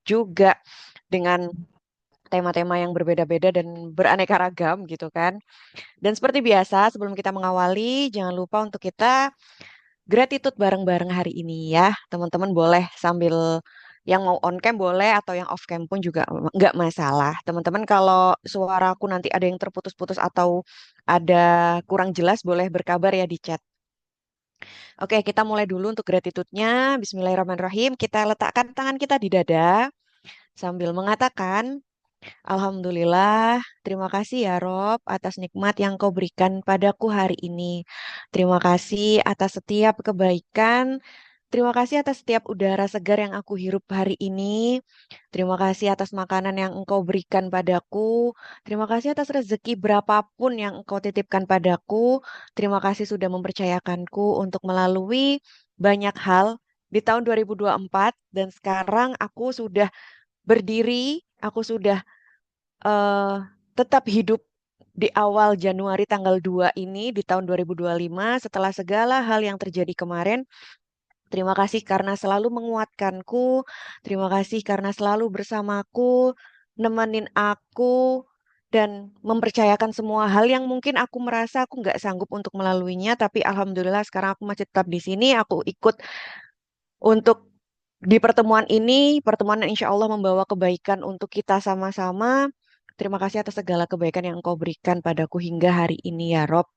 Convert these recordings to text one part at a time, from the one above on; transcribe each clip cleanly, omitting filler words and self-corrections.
juga dengan tema-tema yang berbeda-beda dan beraneka ragam gitu kan. Dan seperti biasa, sebelum kita mengawali, jangan lupa untuk kita gratitude bareng-bareng hari ini ya. Teman-teman boleh sambil yang mau on cam boleh atau yang off cam pun juga nggak masalah. Teman-teman kalau suaraku nanti ada yang terputus-putus atau ada kurang jelas boleh berkabar ya di chat. Oke, kita mulai dulu untuk gratitude-nya. Bismillahirrahmanirrahim. Kita letakkan tangan kita di dada sambil mengatakan, Alhamdulillah, terima kasih ya Rob atas nikmat yang kau berikan padaku hari ini. Terima kasih atas setiap kebaikan. Terima kasih atas setiap udara segar yang aku hirup hari ini. Terima kasih atas makanan yang engkau berikan padaku. Terima kasih atas rezeki berapapun yang engkau titipkan padaku. Terima kasih sudah mempercayakanku untuk melalui banyak hal di tahun 2024 dan sekarang aku sudah berdiri, aku sudah eh, tetap hidup di awal Januari tanggal 2 ini di tahun 2025 setelah segala hal yang terjadi kemarin. Terima kasih karena selalu menguatkanku. Terima kasih karena selalu bersamaku, nemenin aku, dan mempercayakan semua hal yang mungkin aku merasa aku nggak sanggup untuk melaluinya. Tapi Alhamdulillah sekarang aku masih tetap di sini. Aku ikut untuk di pertemuan ini, pertemuan yang insya Allah membawa kebaikan untuk kita sama-sama. Terima kasih atas segala kebaikan yang Engkau berikan padaku hingga hari ini ya Rob.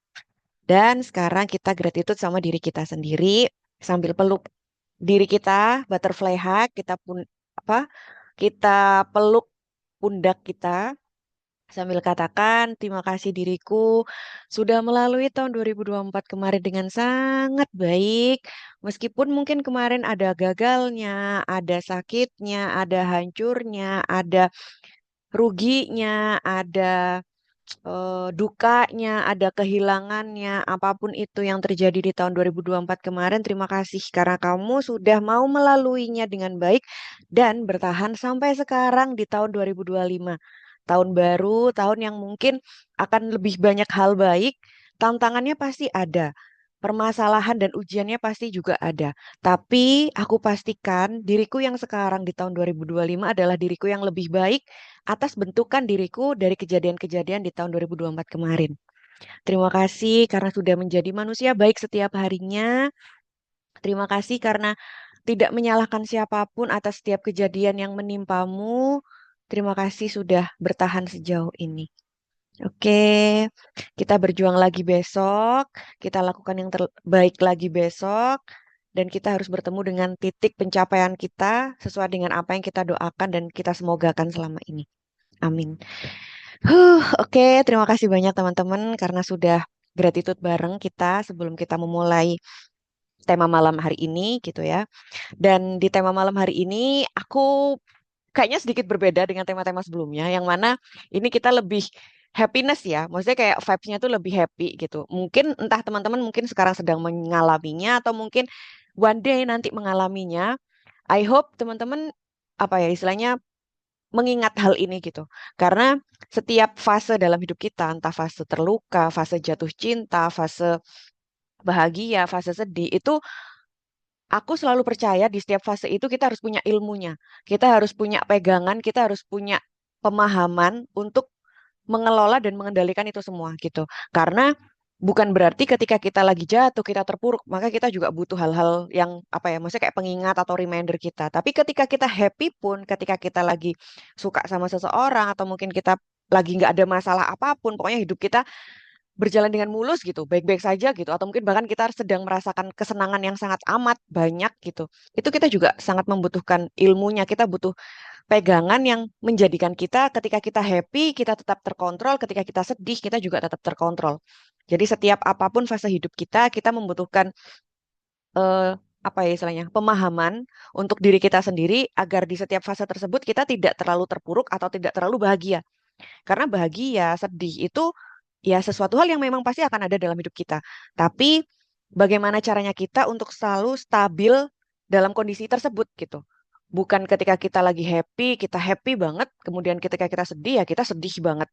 Dan sekarang kita gratitude sama diri kita sendiri sambil peluk diri kita, butterfly hug, kita pun apa? Kita peluk pundak kita sambil katakan terima kasih diriku sudah melalui tahun 2024 kemarin dengan sangat baik. Meskipun mungkin kemarin ada gagalnya, ada sakitnya, ada hancurnya, ada ruginya, ada dukanya, ada kehilangannya, apapun itu yang terjadi di tahun 2024 kemarin, terima kasih karena kamu sudah mau melaluinya dengan baik dan bertahan sampai sekarang di tahun 2025. Tahun baru, tahun yang mungkin akan lebih banyak hal baik, tantangannya pasti ada. Permasalahan dan ujiannya pasti juga ada. Tapi aku pastikan diriku yang sekarang di tahun 2025 adalah diriku yang lebih baik atas bentukan diriku dari kejadian-kejadian di tahun 2024 kemarin. Terima kasih karena sudah menjadi manusia baik setiap harinya. Terima kasih karena tidak menyalahkan siapapun atas setiap kejadian yang menimpamu. Terima kasih sudah bertahan sejauh ini. Oke, kita berjuang lagi besok. Kita lakukan yang terbaik lagi besok. Dan kita harus bertemu dengan titik pencapaian kita sesuai dengan apa yang kita doakan dan kita semogakan selama ini. Amin. Oke, terima kasih banyak teman-teman karena sudah gratitude bareng kita sebelum kita memulai tema malam hari ini gitu ya. Dan di tema malam hari ini aku kayaknya sedikit berbeda dengan tema-tema sebelumnya yang mana ini kita lebih happiness ya. Maksudnya kayak vibes-nya tuh lebih happy gitu. Mungkin entah teman-teman mungkin sekarang sedang mengalaminya atau mungkin one day nanti mengalaminya. I hope teman-teman apa ya istilahnya mengingat hal ini gitu. Karena setiap fase dalam hidup kita, entah fase terluka, fase jatuh cinta, fase bahagia, fase sedih, itu aku selalu percaya di setiap fase itu kita harus punya ilmunya. Kita harus punya pegangan, kita harus punya pemahaman untuk mengelola dan mengendalikan itu semua gitu. Karena bukan berarti ketika kita lagi jatuh, kita terpuruk, maka kita juga butuh hal-hal yang apa ya, maksudnya kayak pengingat atau reminder kita. Tapi ketika kita happy pun, ketika kita lagi suka sama seseorang atau mungkin kita lagi nggak ada masalah apapun, pokoknya hidup kita berjalan dengan mulus gitu, baik-baik saja gitu, atau mungkin bahkan kita sedang merasakan kesenangan yang sangat amat banyak gitu. Itu kita juga sangat membutuhkan ilmunya, kita butuh pegangan yang menjadikan kita ketika kita happy, kita tetap terkontrol, ketika kita sedih, kita juga tetap terkontrol. Jadi setiap apapun fase hidup kita, kita membutuhkan eh, apa ya istilahnya, pemahaman untuk diri kita sendiri agar di setiap fase tersebut kita tidak terlalu terpuruk atau tidak terlalu bahagia. Karena bahagia, sedih itu ya sesuatu hal yang memang pasti akan ada dalam hidup kita. Tapi bagaimana caranya kita untuk selalu stabil dalam kondisi tersebut gitu. Bukan ketika kita lagi happy, kita happy banget, kemudian ketika kita sedih ya kita sedih banget.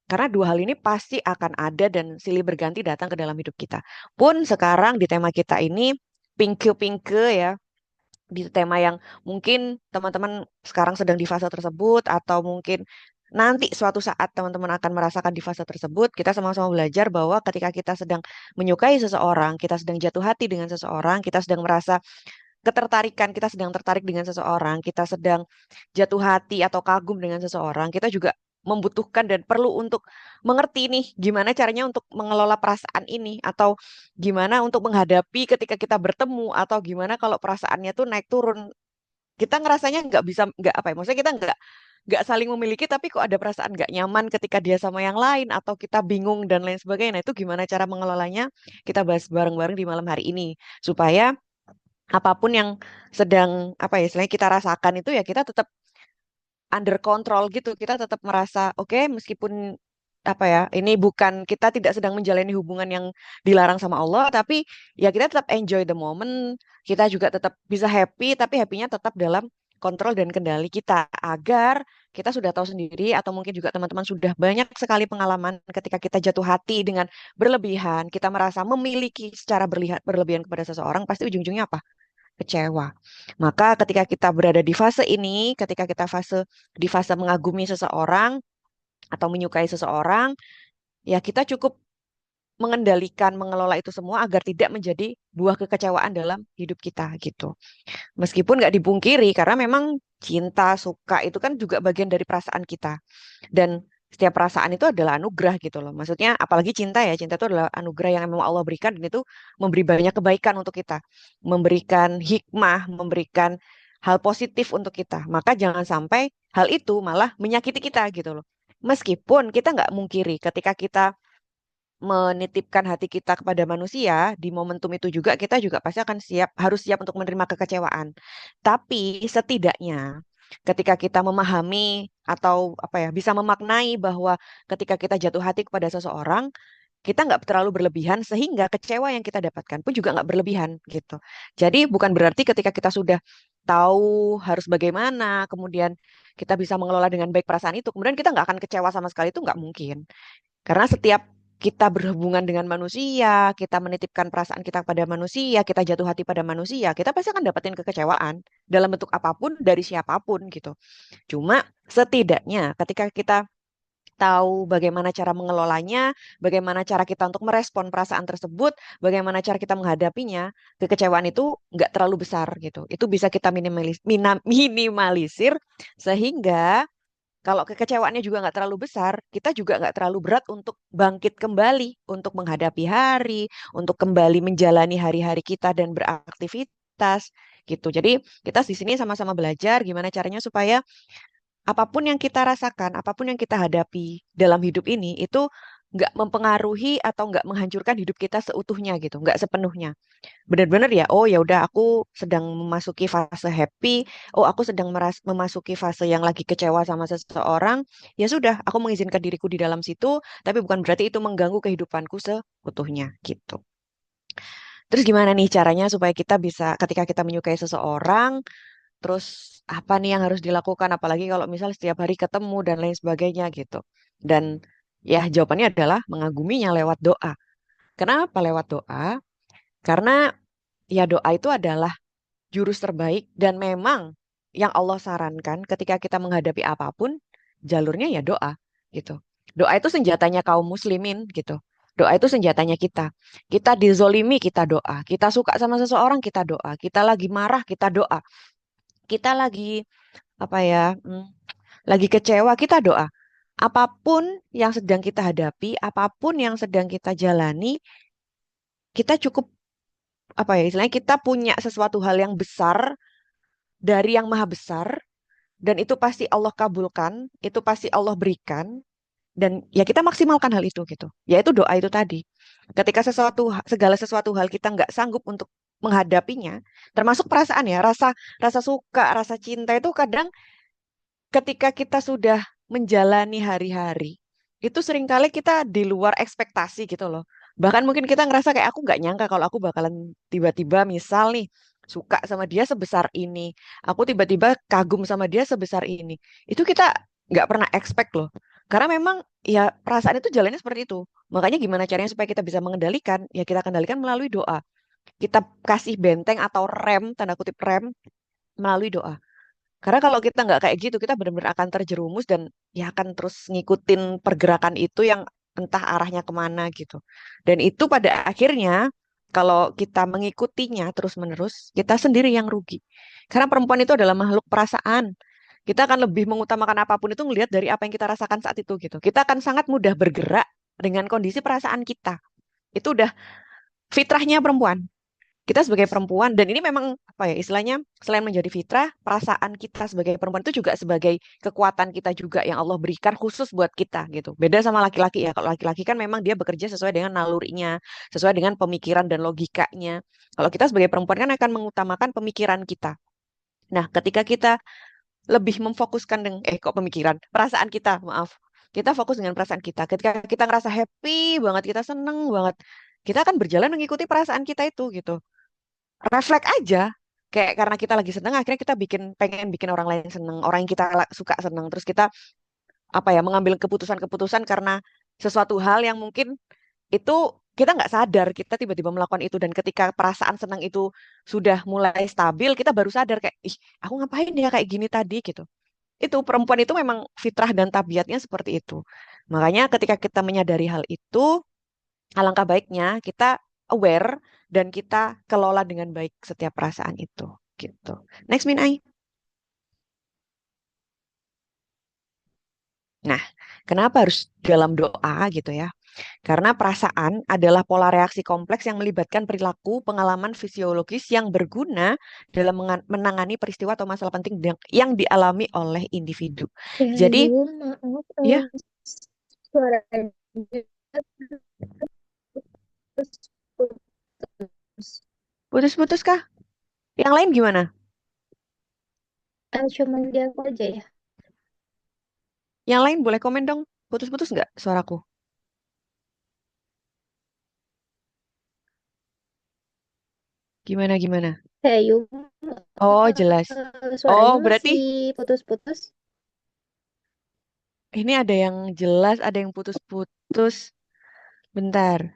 Karena dua hal ini pasti akan ada dan silih berganti datang ke dalam hidup kita. Pun sekarang di tema kita ini pinke-pinke ya, di tema yang mungkin teman-teman sekarang sedang di fase tersebut, atau mungkin nanti suatu saat teman-teman akan merasakan di fase tersebut, kita sama-sama belajar bahwa ketika kita sedang menyukai seseorang, kita sedang jatuh hati dengan seseorang, kita sedang merasa ketertarikan, kita sedang tertarik dengan seseorang, kita sedang jatuh hati atau kagum dengan seseorang, kita juga membutuhkan dan perlu untuk mengerti nih gimana caranya untuk mengelola perasaan ini, atau gimana untuk menghadapi ketika kita bertemu, atau gimana kalau perasaannya tuh naik turun. Kita ngerasanya nggak bisa, nggak apa ya, maksudnya kita nggak saling memiliki, tapi kok ada perasaan nggak nyaman ketika dia sama yang lain, atau kita bingung dan lain sebagainya. Nah, itu gimana cara mengelolanya? Kita bahas bareng-bareng di malam hari ini supaya apapun yang sedang apa ya istilahnya kita rasakan itu ya kita tetap under control gitu. Kita tetap merasa oke, meskipun apa ya, ini bukan, kita tidak sedang menjalani hubungan yang dilarang sama Allah, tapi ya kita tetap enjoy the moment. Kita juga tetap bisa happy, tapi happy-nya tetap dalam kontrol dan kendali kita, agar kita sudah tahu sendiri, atau mungkin juga teman-teman sudah banyak sekali pengalaman ketika kita jatuh hati dengan berlebihan, kita merasa memiliki secara berlebihan kepada seseorang, pasti ujung-ujungnya apa? Kecewa. Maka ketika kita berada di fase ini, ketika kita di fase mengagumi seseorang atau menyukai seseorang, ya kita cukup mengendalikan, mengelola itu semua agar tidak menjadi buah kekecewaan dalam hidup kita gitu. Meskipun nggak dipungkiri, karena memang cinta, suka itu kan juga bagian dari perasaan kita. Dan setiap perasaan itu adalah anugerah gitu loh. Maksudnya apalagi cinta ya, cinta itu adalah anugerah yang memang Allah berikan, dan itu memberi banyak kebaikan untuk kita. Memberikan hikmah, memberikan hal positif untuk kita. Maka jangan sampai hal itu malah menyakiti kita gitu loh. Meskipun kita nggak mungkiri ketika kita menitipkan hati kita kepada manusia, di momentum itu juga kita juga pasti akan harus siap untuk menerima kekecewaan. Tapi setidaknya ketika kita memahami atau apa ya, bisa memaknai bahwa ketika kita jatuh hati kepada seseorang, kita nggak terlalu berlebihan sehingga kecewa yang kita dapatkan pun juga nggak berlebihan gitu. Jadi bukan berarti ketika kita sudah tahu harus bagaimana, kemudian kita bisa mengelola dengan baik perasaan itu, kemudian kita nggak akan kecewa sama sekali, itu nggak mungkin. Karena setiap kita berhubungan dengan manusia, kita menitipkan perasaan kita pada manusia, kita jatuh hati pada manusia, kita pasti akan dapetin kekecewaan dalam bentuk apapun dari siapapun gitu. Cuma setidaknya ketika kita tahu bagaimana cara mengelolanya, bagaimana cara kita untuk merespon perasaan tersebut, bagaimana cara kita menghadapinya, kekecewaan itu nggak terlalu besar gitu. Itu bisa kita minimalisir sehingga kalau kekecewaannya juga nggak terlalu besar, kita juga nggak terlalu berat untuk bangkit kembali, untuk menghadapi hari, untuk kembali menjalani hari-hari kita dan beraktivitas gitu. Jadi kita di sini sama-sama belajar gimana caranya supaya apapun yang kita rasakan, apapun yang kita hadapi dalam hidup ini itu nggak mempengaruhi atau nggak menghancurkan hidup kita seutuhnya gitu, nggak sepenuhnya. Benar-benar ya, oh ya udah aku sedang memasuki fase happy, oh aku sedang memasuki fase yang lagi kecewa sama seseorang, ya sudah, aku mengizinkan diriku di dalam situ, tapi bukan berarti itu mengganggu kehidupanku seutuhnya gitu. Terus gimana nih caranya supaya kita bisa ketika kita menyukai seseorang, terus apa nih yang harus dilakukan, apalagi kalau misal setiap hari ketemu dan lain sebagainya gitu. Dan ya jawabannya adalah mengaguminya lewat doa. Kenapa lewat doa? Karena ya doa itu adalah jurus terbaik, dan memang yang Allah sarankan ketika kita menghadapi apapun, jalurnya ya doa gitu. Doa itu senjatanya kaum muslimin gitu. Doa itu senjatanya kita. Kita dizolimi, kita doa. Kita suka sama seseorang, kita doa. Kita lagi marah, kita doa. Kita lagi apa ya, lagi kecewa, kita doa. Apapun yang sedang kita hadapi, apapun yang sedang kita jalani, kita cukup apa ya istilahnya, kita punya sesuatu hal yang besar dari yang maha besar, dan itu pasti Allah kabulkan, itu pasti Allah berikan, dan ya kita maksimalkan hal itu gitu. Yaitu doa itu tadi. Ketika segala sesuatu hal kita nggak sanggup untuk menghadapinya, termasuk perasaan ya, rasa rasa suka, rasa cinta itu kadang ketika kita sudah menjalani hari-hari, itu seringkali kita di luar ekspektasi gitu loh. Bahkan mungkin kita ngerasa kayak aku nggak nyangka kalau aku bakalan tiba-tiba misal nih suka sama dia sebesar ini. Aku tiba-tiba kagum sama dia sebesar ini. Itu kita nggak pernah expect loh. Karena memang ya perasaan itu jalannya seperti itu. Makanya gimana caranya supaya kita bisa mengendalikan? Ya kita kendalikan melalui doa. Kita kasih benteng atau rem, tanda kutip rem, melalui doa. Karena kalau kita nggak kayak gitu, kita benar-benar akan terjerumus dan ya akan terus ngikutin pergerakan itu yang entah arahnya kemana gitu. Dan itu pada akhirnya kalau kita mengikutinya terus-menerus, kita sendiri yang rugi. Karena perempuan itu adalah makhluk perasaan. Kita akan lebih mengutamakan apapun itu ngelihat dari apa yang kita rasakan saat itu gitu. Kita akan sangat mudah bergerak dengan kondisi perasaan kita. Itu udah fitrahnya perempuan. Kita sebagai perempuan, dan ini memang apa ya istilahnya, selain menjadi fitrah, perasaan kita sebagai perempuan itu juga sebagai kekuatan kita juga yang Allah berikan khusus buat kita gitu. Beda sama laki-laki ya. Kalau laki-laki kan memang dia bekerja sesuai dengan nalurinya, sesuai dengan pemikiran dan logikanya. Kalau kita sebagai perempuan kan akan mengutamakan pemikiran kita. Nah, ketika kita lebih memfokuskan dengan kok pemikiran, perasaan kita, maaf. Kita fokus dengan perasaan kita. Ketika kita ngerasa happy banget, kita seneng banget, kita akan berjalan mengikuti perasaan kita itu gitu. Refleks aja. Kayak karena kita lagi seneng, akhirnya kita pengen bikin orang lain seneng, orang yang kita suka seneng. Terus kita apa ya mengambil keputusan-keputusan karena sesuatu hal yang mungkin itu kita nggak sadar kita tiba-tiba melakukan itu, dan ketika perasaan senang itu sudah mulai stabil kita baru sadar kayak ih aku ngapain ya kayak gini tadi gitu. Itu perempuan itu memang fitrah dan tabiatnya seperti itu. Makanya ketika kita menyadari hal itu, alangkah baiknya kita aware dan kita kelola dengan baik setiap perasaan itu gitu. Next, Min Ai. Nah, kenapa harus dalam doa gitu ya? Karena perasaan adalah pola reaksi kompleks yang melibatkan perilaku, pengalaman fisiologis yang berguna dalam menangani peristiwa atau masalah penting yang dialami oleh individu. Jadi, Aduh, maaf, ya, suaranya putus-putus. putus-putus kah? Yang lain gimana? Cuman dia aku aja ya. Yang lain boleh komen dong. Putus-putus nggak suaraku? Eh, Gimana, gimana? Yum, Oh, jelas. suaranya Oh, berarti masih putus-putus. ini ada yang jelas, ada yang putus-putus. Bentar.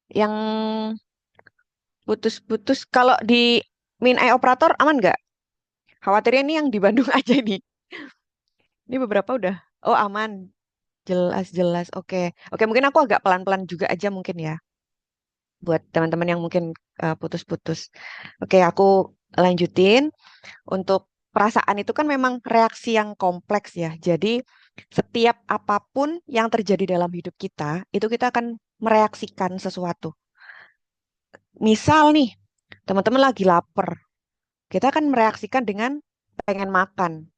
Yang putus-putus, kalau di Min Eye Operator aman nggak? Khawatirnya ini yang di Bandung aja ini. Ini beberapa udah. Oh, aman. Jelas, jelas. Oke. Oke, mungkin aku agak pelan-pelan juga aja mungkin ya. Buat teman-teman yang mungkin putus-putus. Oke, aku lanjutin. Untuk perasaan itu kan memang reaksi yang kompleks ya. Jadi, setiap apapun yang terjadi dalam hidup kita, itu kita akan mereaksikan sesuatu. Misal nih, teman-teman lagi lapar. Kita akan mereaksikan dengan pengen makan.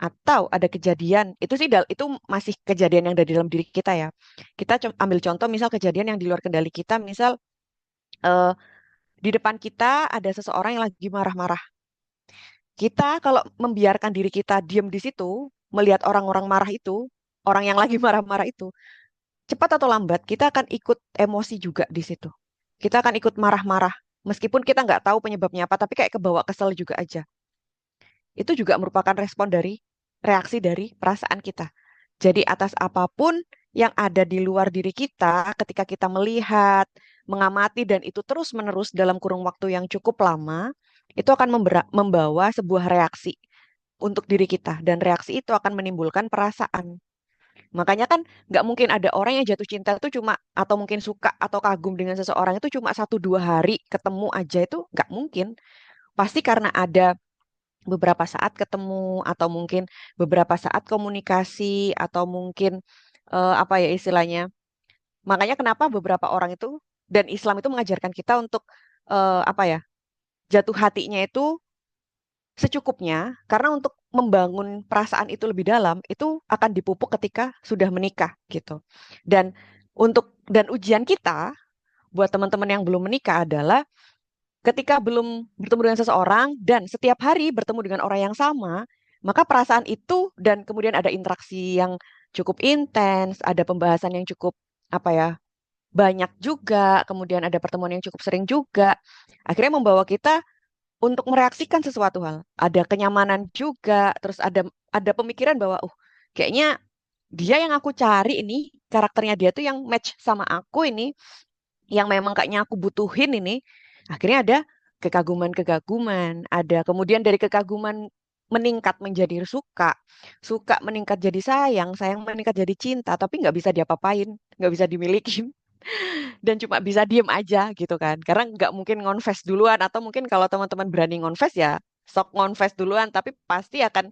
Atau ada kejadian, itu sih itu masih kejadian yang ada di dalam diri kita ya. Kita ambil contoh misal kejadian yang di luar kendali kita, misal eh, di depan kita ada seseorang yang lagi marah-marah. Kita kalau membiarkan diri kita diam di situ, melihat orang-orang marah itu, orang yang lagi marah-marah itu, cepat atau lambat kita akan ikut emosi juga di situ. Kita akan ikut marah-marah, meskipun kita nggak tahu penyebabnya apa, tapi kayak kebawa kesel juga aja. Itu juga merupakan respon dari reaksi dari perasaan kita. Jadi atas apapun yang ada di luar diri kita, ketika kita melihat, mengamati, dan itu terus-menerus dalam kurun waktu yang cukup lama, itu akan membawa sebuah reaksi untuk diri kita. Dan reaksi itu akan menimbulkan perasaan. Makanya kan nggak mungkin ada orang yang jatuh cinta itu cuma, atau mungkin suka atau kagum dengan seseorang itu cuma 1 2 hari ketemu aja, itu nggak mungkin. Pasti karena ada beberapa saat ketemu, atau mungkin beberapa saat komunikasi, atau mungkin apa ya istilahnya. Makanya kenapa beberapa orang itu dan Islam itu mengajarkan kita untuk apa ya jatuh hatinya itu secukupnya, karena untuk membangun perasaan itu lebih dalam itu akan dipupuk ketika sudah menikah gitu. Dan ujian kita buat teman-teman yang belum menikah adalah ketika belum bertemu dengan seseorang dan setiap hari bertemu dengan orang yang sama, maka perasaan itu dan kemudian ada interaksi yang cukup intens, ada pembahasan yang cukup apa ya, banyak juga, kemudian ada pertemuan yang cukup sering juga, akhirnya membawa kita untuk mereaksikan sesuatu hal. Ada kenyamanan juga, terus ada pemikiran bahwa, kayaknya dia yang aku cari ini, karakternya dia tuh yang match sama aku ini, yang memang kayaknya aku butuhin ini. Akhirnya ada kekaguman-kekaguman, ada kemudian dari kekaguman meningkat menjadi suka, suka meningkat jadi sayang, sayang meningkat jadi cinta, tapi nggak bisa diapa-apain, nggak bisa dimiliki, dan cuma bisa diem aja gitu kan. Karena nggak mungkin ngonfes duluan, atau mungkin kalau teman-teman berani ngonfes ya sok ngonfes duluan, tapi pasti akan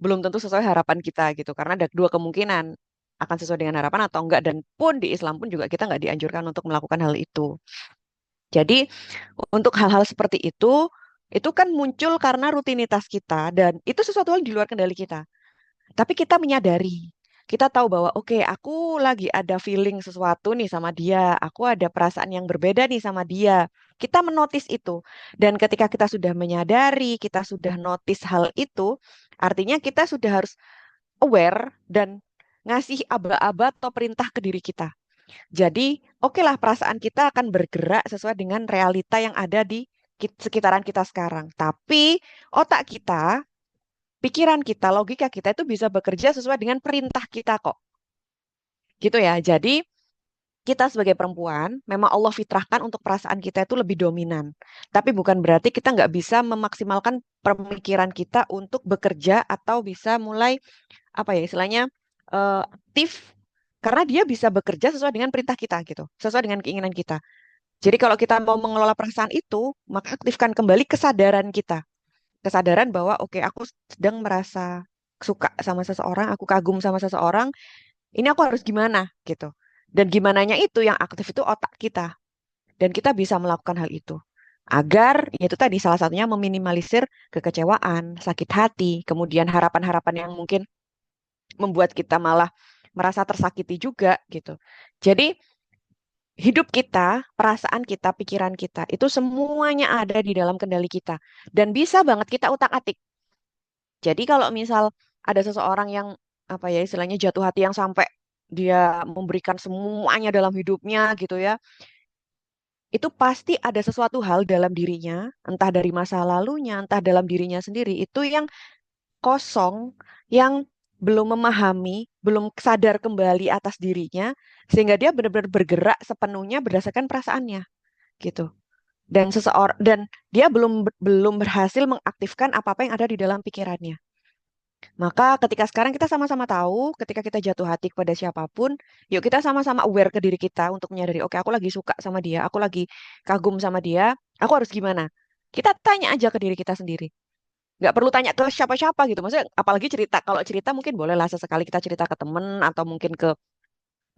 belum tentu sesuai harapan kita gitu. Karena ada dua kemungkinan, akan sesuai dengan harapan atau enggak. Dan pun di Islam pun juga kita nggak dianjurkan untuk melakukan hal itu. Jadi untuk hal-hal seperti itu kan muncul karena rutinitas kita dan itu sesuatu hal di luar kendali kita. Tapi kita menyadari, kita tahu bahwa oke, aku lagi ada feeling sesuatu nih sama dia, aku ada perasaan yang berbeda nih sama dia. Kita menotis itu. Dan ketika kita sudah menyadari, kita sudah notice hal itu, artinya kita sudah harus aware dan ngasih aba-aba atau perintah ke diri kita. Jadi, oke lah perasaan kita akan bergerak sesuai dengan realita yang ada di sekitaran kita sekarang. Tapi otak kita, pikiran kita, logika kita itu bisa bekerja sesuai dengan perintah kita kok. Gitu ya. Jadi, kita sebagai perempuan, memang Allah fitrahkan untuk perasaan kita itu lebih dominan. Tapi bukan berarti kita nggak bisa memaksimalkan pemikiran kita untuk bekerja atau bisa mulai, apa ya istilahnya, aktif. Karena dia bisa bekerja sesuai dengan perintah kita gitu. Sesuai dengan keinginan kita. Jadi kalau kita mau mengelola perasaan itu, maka aktifkan kembali kesadaran kita. Kesadaran bahwa oke, aku sedang merasa suka sama seseorang, aku kagum sama seseorang, ini aku harus gimana gitu. Dan gimananya itu yang aktif itu otak kita. Dan kita bisa melakukan hal itu. Agar, yaitu tadi salah satunya meminimalisir kekecewaan, sakit hati, kemudian harapan-harapan yang mungkin membuat kita malah merasa tersakiti juga gitu. Jadi hidup kita, perasaan kita, pikiran kita, itu semuanya ada di dalam kendali kita. Dan bisa banget kita utak-atik. Jadi kalau misal ada seseorang yang, apa ya, istilahnya jatuh hati yang sampai dia memberikan semuanya dalam hidupnya gitu ya, itu pasti ada sesuatu hal dalam dirinya, entah dari masa lalunya, entah dalam dirinya sendiri, itu yang kosong, yang belum memahami, belum sadar kembali atas dirinya, sehingga dia benar-benar bergerak sepenuhnya berdasarkan perasaannya gitu. Dan dia belum berhasil mengaktifkan apa-apa yang ada di dalam pikirannya. Maka ketika sekarang kita sama-sama tahu, ketika kita jatuh hati kepada siapapun, yuk kita sama-sama aware ke diri kita untuk menyadari, oke aku lagi suka sama dia, aku lagi kagum sama dia, aku harus gimana? Kita tanya aja ke diri kita sendiri. Nggak perlu tanya ke siapa-siapa gitu. Maksudnya apalagi cerita, kalau cerita mungkin bolehlah sesekali kita cerita ke temen atau mungkin ke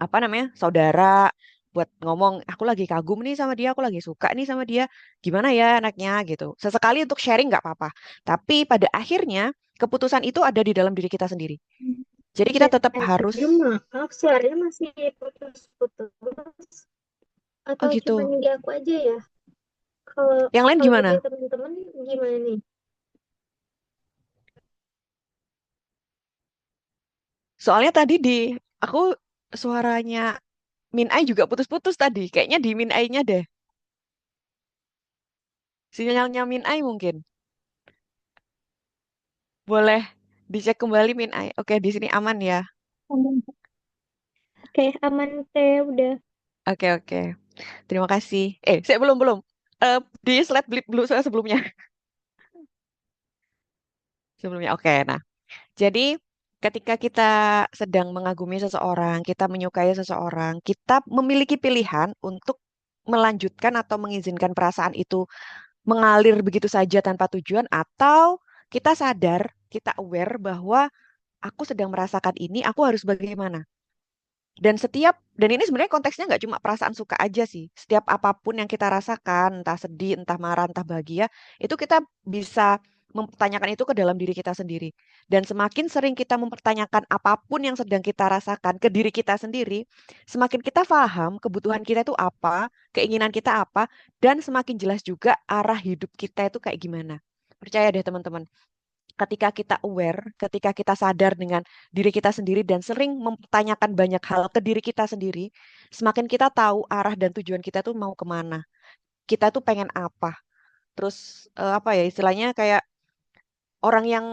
apa namanya saudara buat ngomong aku lagi kagum nih sama dia, aku lagi suka nih sama dia, gimana ya anaknya gitu. Sesekali untuk sharing nggak apa-apa, tapi pada akhirnya keputusan itu ada di dalam diri kita sendiri. Jadi kita tetap harus. Jadi maaf, suaranya masih putus-putus. Oh Atau cuma gitu, di aku aja ya? Kalau yang lain kalau di gimana? teman-teman gimana nih? Soalnya tadi di aku suaranya Min Ai juga putus-putus tadi, kayaknya di Min Ai-nya deh, sinyalnya Min Ai mungkin. Boleh dicek kembali Min Ai. Oke, di sini aman ya. Aman. Oke, aman teh udah. Oke, oke. Terima kasih. Saya belum belum. Di slide blip dulu saya sebelumnya. Sebelumnya. Oke, nah. Jadi ketika kita sedang mengagumi seseorang, kita menyukai seseorang, kita memiliki pilihan untuk melanjutkan atau mengizinkan perasaan itu mengalir begitu saja tanpa tujuan, atau kita sadar, kita aware bahwa aku sedang merasakan ini, aku harus bagaimana. Dan ini sebenarnya konteksnya nggak cuma perasaan suka aja sih. Setiap apapun yang kita rasakan, entah sedih, entah marah, entah bahagia, itu kita bisa mempertanyakan itu ke dalam diri kita sendiri. Dan semakin sering kita mempertanyakan apapun yang sedang kita rasakan ke diri kita sendiri, semakin kita paham kebutuhan kita itu apa, keinginan kita apa, dan semakin jelas juga arah hidup kita itu kayak gimana. Percaya deh teman-teman, ketika kita aware, ketika kita sadar dengan diri kita sendiri dan sering mempertanyakan banyak hal ke diri kita sendiri, semakin kita tahu arah dan tujuan kita tuh mau kemana. Kita tuh pengen apa. Terus apa ya istilahnya kayak orang yang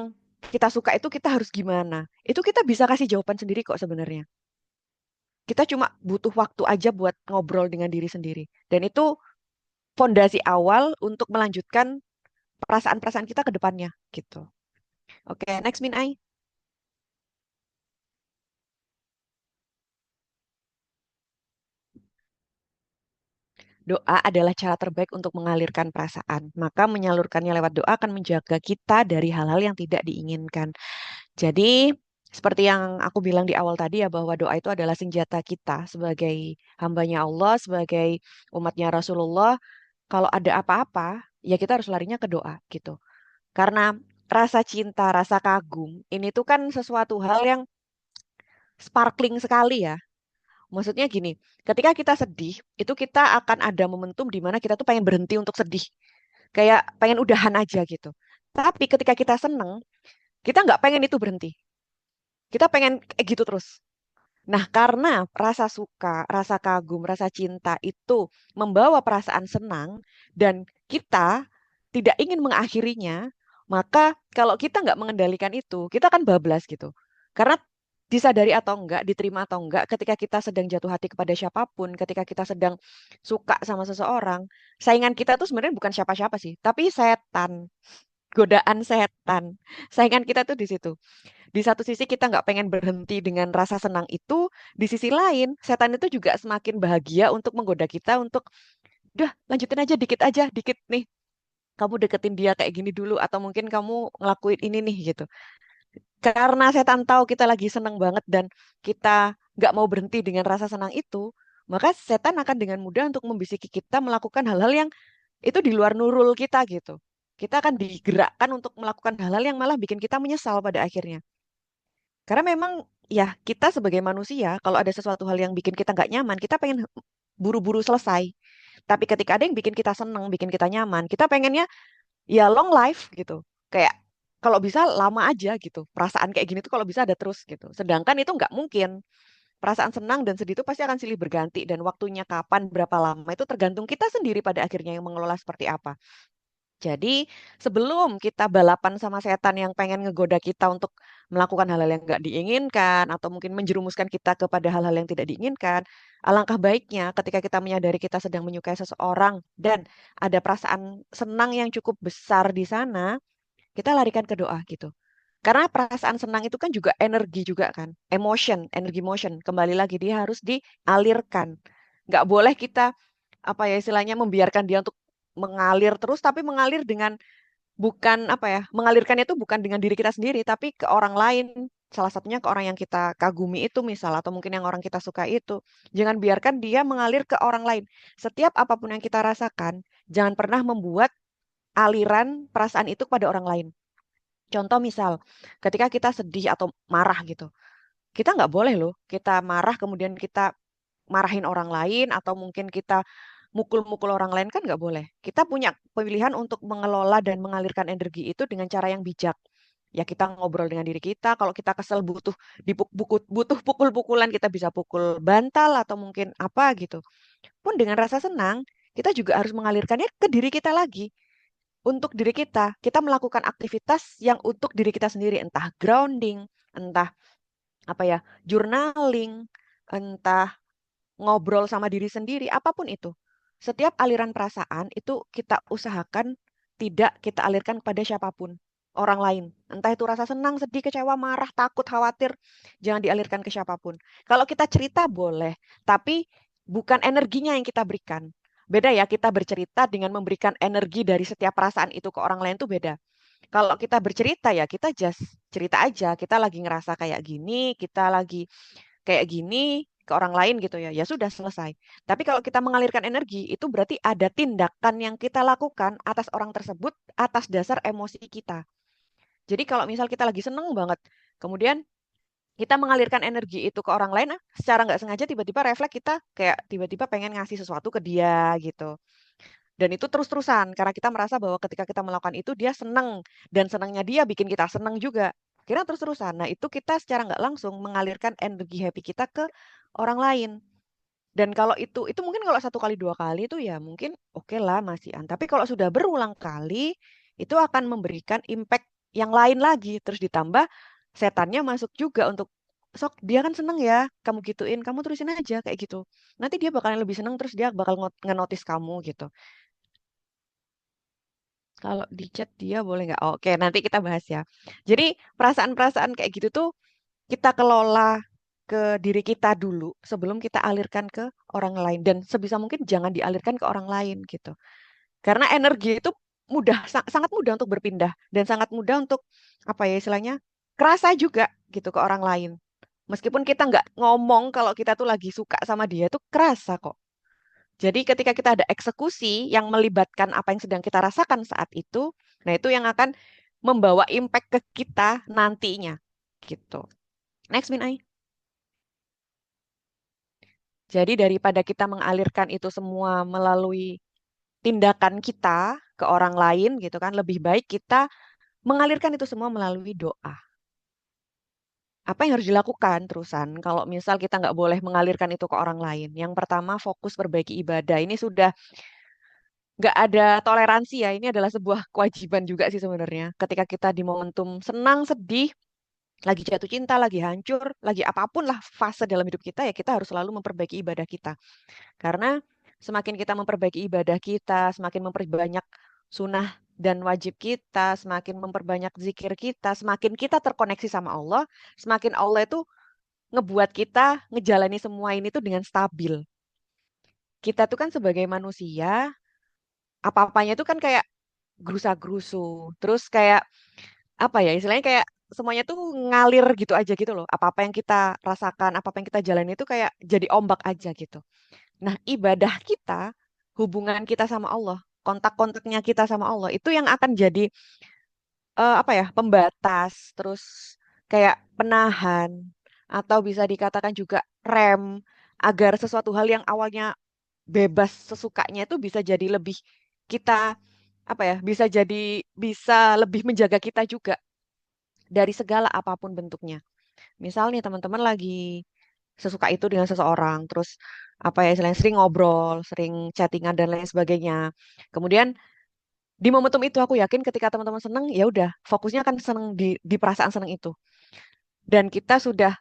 kita suka itu kita harus gimana. Itu kita bisa kasih jawaban sendiri kok sebenarnya. Kita cuma butuh waktu aja buat ngobrol dengan diri sendiri. Dan itu fondasi awal untuk melanjutkan perasaan-perasaan kita ke depannya gitu. Oke, next Min Ai. Doa adalah cara terbaik untuk mengalirkan perasaan. Maka menyalurkannya lewat doa akan menjaga kita dari hal-hal yang tidak diinginkan. Jadi, seperti yang aku bilang di awal tadi ya, bahwa doa itu adalah senjata kita sebagai hambanya Allah, sebagai umatnya Rasulullah. Kalau ada apa-apa, ya kita harus larinya ke doa gitu. Karena rasa cinta, rasa kagum, ini tuh kan sesuatu hal yang sparkling sekali ya. Maksudnya gini, ketika kita sedih, itu kita akan ada momentum di mana kita tuh pengen berhenti untuk sedih. Kayak pengen udahan aja gitu. Tapi ketika kita seneng, kita nggak pengen itu berhenti. Kita pengen kayak gitu terus. Nah, karena rasa suka, rasa kagum, rasa cinta itu membawa perasaan senang dan kita tidak ingin mengakhirinya, maka kalau kita nggak mengendalikan itu, kita akan bablas gitu. Karena disadari atau enggak, diterima atau enggak, ketika kita sedang jatuh hati kepada siapapun, ketika kita sedang suka sama seseorang, saingan kita tuh sebenarnya bukan siapa-siapa sih, tapi setan, godaan setan. Saingan kita tuh di situ. Di satu sisi kita nggak pengen berhenti dengan rasa senang itu, di sisi lain setan itu juga semakin bahagia untuk menggoda kita untuk, udah lanjutin aja, dikit nih. Kamu deketin dia kayak gini dulu, atau mungkin kamu ngelakuin ini nih gitu. Karena setan tahu kita lagi senang banget dan kita nggak mau berhenti dengan rasa senang itu, maka setan akan dengan mudah untuk membisiki kita melakukan hal-hal yang itu di luar nurul kita gitu. Kita akan digerakkan untuk melakukan hal-hal yang malah bikin kita menyesal pada akhirnya. Karena memang ya kita sebagai manusia, kalau ada sesuatu hal yang bikin kita nggak nyaman, kita pengen buru-buru selesai. Tapi ketika ada yang bikin kita seneng, bikin kita nyaman, kita pengennya ya long life gitu. Kayak kalau bisa lama aja gitu. Perasaan kayak gini tuh kalau bisa ada terus gitu. Sedangkan itu nggak mungkin. Perasaan senang dan sedih itu pasti akan silih berganti dan waktunya kapan, berapa lama itu tergantung kita sendiri pada akhirnya yang mengelola seperti apa. Jadi sebelum kita balapan sama setan yang pengen ngegoda kita untuk melakukan hal-hal yang nggak diinginkan atau mungkin menjerumuskan kita kepada hal-hal yang tidak diinginkan, alangkah baiknya ketika kita menyadari kita sedang menyukai seseorang dan ada perasaan senang yang cukup besar di sana, kita larikan ke doa gitu. Karena perasaan senang itu kan juga energi juga kan, emotion, energi motion. Kembali lagi dia harus dialirkan. Nggak boleh kita apa ya istilahnya membiarkan dia untuk mengalir terus tapi mengalir dengan bukan apa ya mengalirkannya itu bukan dengan diri kita sendiri tapi ke orang lain, salah satunya ke orang yang kita kagumi itu misal atau mungkin yang orang kita suka itu, jangan biarkan dia mengalir ke orang lain. Setiap apapun yang kita rasakan, jangan pernah membuat aliran perasaan itu pada orang lain. Contoh misal ketika kita sedih atau marah gitu, kita nggak boleh loh kita marah kemudian kita marahin orang lain atau mungkin kita mukul-mukul orang lain kan nggak boleh. Kita punya pilihan untuk mengelola dan mengalirkan energi itu dengan cara yang bijak. Ya kita ngobrol dengan diri kita. Kalau kita kesel butuh pukul-pukulan, kita bisa pukul bantal atau mungkin apa gitu. Pun dengan rasa senang, kita juga harus mengalirkannya ke diri kita lagi. Untuk diri kita melakukan aktivitas yang untuk diri kita sendiri, entah grounding, entah apa ya, journaling, entah ngobrol sama diri sendiri, apapun itu. Setiap aliran perasaan itu kita usahakan tidak kita alirkan kepada siapapun, orang lain. Entah itu rasa senang, sedih, kecewa, marah, takut, khawatir, jangan dialirkan ke siapapun. Kalau kita cerita boleh, tapi bukan energinya yang kita berikan. Beda ya, kita bercerita dengan memberikan energi dari setiap perasaan itu ke orang lain tuh beda. Kalau kita bercerita ya kita just cerita aja, kita lagi ngerasa kayak gini, kita lagi kayak gini ke orang lain gitu ya, ya sudah selesai. Tapi kalau kita mengalirkan energi, itu berarti ada tindakan yang kita lakukan atas orang tersebut atas dasar emosi kita. Jadi kalau misal kita lagi seneng banget, kemudian kita mengalirkan energi itu ke orang lain, secara nggak sengaja tiba-tiba refleks kita kayak tiba-tiba pengen ngasih sesuatu ke dia gitu. Dan itu terus-terusan karena kita merasa bahwa ketika kita melakukan itu dia seneng dan senangnya dia bikin kita seneng juga. Kira terus-terusan. Nah, itu kita secara nggak langsung mengalirkan energi happy kita ke orang lain. Dan kalau itu mungkin kalau satu kali dua kali itu ya mungkin oke lah masihan. Tapi kalau sudah berulang kali itu akan memberikan impact yang lain lagi. Terus ditambah setannya masuk juga untuk sok dia kan seneng ya kamu gituin, kamu terusin aja kayak gitu. Nanti dia bakalan lebih seneng terus dia bakal ngenotis kamu gitu. Kalau di chat dia boleh nggak? Oke, nanti kita bahas ya. Jadi perasaan-perasaan kayak gitu tuh kita kelola ke diri kita dulu sebelum kita alirkan ke orang lain. Dan sebisa mungkin jangan dialirkan ke orang lain gitu. Karena energi itu sangat mudah untuk berpindah dan sangat mudah untuk apa ya istilahnya kerasa juga gitu ke orang lain. Meskipun kita nggak ngomong kalau kita tuh lagi suka sama dia itu kerasa kok. Jadi ketika kita ada eksekusi yang melibatkan apa yang sedang kita rasakan saat itu, nah itu yang akan membawa impact ke kita nantinya gitu. Next, Min Ai. Jadi daripada kita mengalirkan itu semua melalui tindakan kita ke orang lain gitu kan, lebih baik kita mengalirkan itu semua melalui doa. Apa yang harus dilakukan terusan kalau misal kita nggak boleh mengalirkan itu ke orang lain? Yang pertama fokus perbaiki ibadah. Ini sudah nggak ada toleransi ya. Ini adalah sebuah kewajiban juga sih sebenarnya. Ketika kita di momentum senang, sedih, lagi jatuh cinta, lagi hancur, lagi apapun lah fase dalam hidup kita ya kita harus selalu memperbaiki ibadah kita. Karena semakin kita memperbaiki ibadah kita, semakin memperbanyak sunnah dan wajib kita, semakin memperbanyak zikir kita, semakin kita terkoneksi sama Allah, semakin Allah itu ngebuat kita ngejalani semua ini tuh dengan stabil. Kita tuh kan sebagai manusia, apa-apanya tuh kan kayak gerusa-gerusu. Terus kayak apa ya, istilahnya kayak semuanya tuh ngalir gitu aja gitu loh. Apa-apa yang kita rasakan, apa-apa yang kita jalani itu kayak jadi ombak aja gitu. Nah, ibadah kita, hubungan kita sama Allah, kontak-kontaknya kita sama Allah, itu yang akan jadi apa ya, pembatas, terus kayak penahan, atau bisa dikatakan juga rem, agar sesuatu hal yang awalnya bebas sesukanya itu bisa jadi lebih kita, apa ya, bisa lebih menjaga kita juga dari segala apapun bentuknya. Misalnya teman-teman lagi sesuka itu dengan seseorang, terus apa ya istilahnya sering ngobrol, sering chattingan dan lain sebagainya. Kemudian di momentum itu aku yakin ketika teman-teman seneng, ya udah fokusnya akan seneng di perasaan seneng itu. Dan kita sudah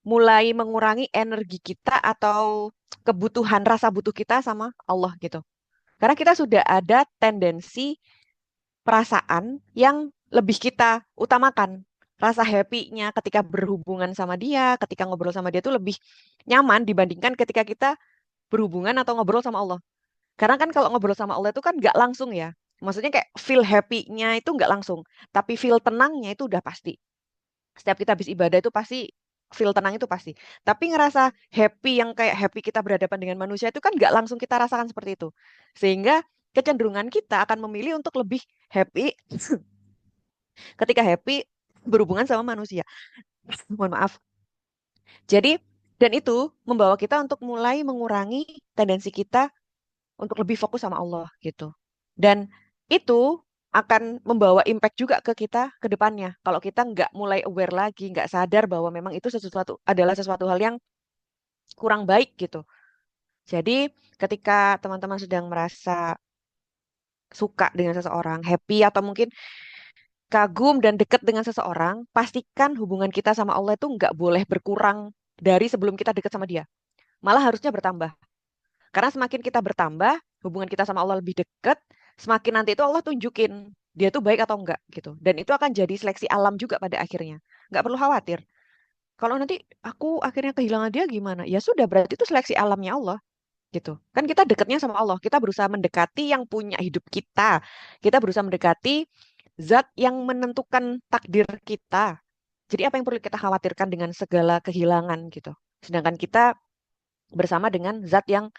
mulai mengurangi energi kita atau kebutuhan rasa butuh kita sama Allah gitu. Karena kita sudah ada tendensi perasaan yang lebih kita utamakan. Rasa happy-nya ketika berhubungan sama dia, ketika ngobrol sama dia itu lebih nyaman dibandingkan ketika kita berhubungan atau ngobrol sama Allah. Karena kan kalau ngobrol sama Allah itu kan nggak langsung ya. Maksudnya kayak feel happy-nya itu nggak langsung. Tapi feel tenangnya itu udah pasti. Setiap kita habis ibadah itu pasti feel tenang itu pasti. Tapi ngerasa happy yang kayak happy kita berhadapan dengan manusia itu kan nggak langsung kita rasakan seperti itu. Sehingga kecenderungan kita akan memilih untuk lebih happy ketika happy berhubungan sama manusia. Mohon maaf. Jadi, dan itu membawa kita untuk mulai mengurangi tendensi kita untuk lebih fokus sama Allah gitu. Dan itu akan membawa impact juga ke kita ke depannya. Kalau kita nggak mulai aware lagi, nggak sadar bahwa memang itu sesuatu adalah sesuatu hal yang kurang baik gitu. Jadi ketika teman-teman sedang merasa suka dengan seseorang, happy atau mungkin kagum dan dekat dengan seseorang, pastikan hubungan kita sama Allah itu nggak boleh berkurang dari sebelum kita dekat sama dia. Malah harusnya bertambah. Karena semakin kita bertambah, hubungan kita sama Allah lebih dekat, semakin nanti itu Allah tunjukin dia tuh baik atau enggak gitu. Dan itu akan jadi seleksi alam juga pada akhirnya. Nggak perlu khawatir. Kalau nanti aku akhirnya kehilangan dia gimana? Ya sudah, berarti itu seleksi alamnya Allah gitu. Kan kita dekatnya sama Allah. Kita berusaha mendekati yang punya hidup kita. Kita berusaha mendekati zat yang menentukan takdir kita. Jadi apa yang perlu kita khawatirkan dengan segala kehilangan gitu. Sedangkan kita bersama dengan zat yang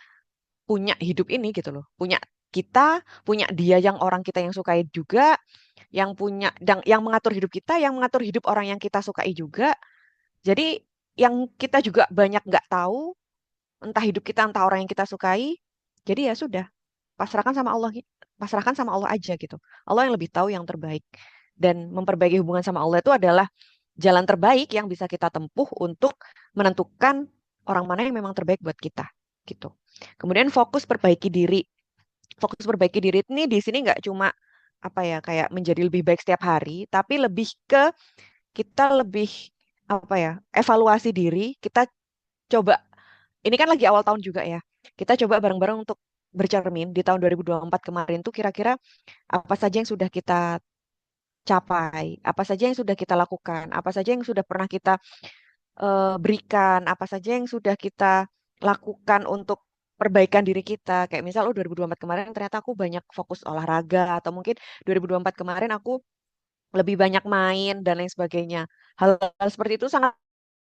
punya hidup ini gitu loh. Punya kita, punya dia yang orang kita yang sukai juga, yang punya dan yang mengatur hidup kita, yang mengatur hidup orang yang kita sukai juga. Jadi yang kita juga banyak nggak tahu, entah hidup kita, entah orang yang kita sukai. Jadi ya sudah, pasrahkan sama Allah, pasrahkan sama Allah aja gitu. Allah yang lebih tahu yang terbaik. Dan memperbaiki hubungan sama Allah itu adalah jalan terbaik yang bisa kita tempuh untuk menentukan orang mana yang memang terbaik buat kita gitu. Kemudian fokus perbaiki diri. Fokus perbaiki diri ini di sini nggak cuma apa ya kayak menjadi lebih baik setiap hari, tapi lebih ke kita lebih apa ya evaluasi diri. Kita coba ini kan lagi awal tahun juga ya. Kita coba bareng-bareng untuk bercermin di tahun 2024 kemarin tuh kira-kira apa saja yang sudah kita capai, apa saja yang sudah kita lakukan, apa saja yang sudah pernah kita berikan, apa saja yang sudah kita lakukan untuk perbaikan diri kita. Kayak misal, oh 2024 kemarin ternyata aku banyak fokus olahraga, atau mungkin 2024 kemarin aku lebih banyak main, dan lain sebagainya. Hal-hal seperti itu sangat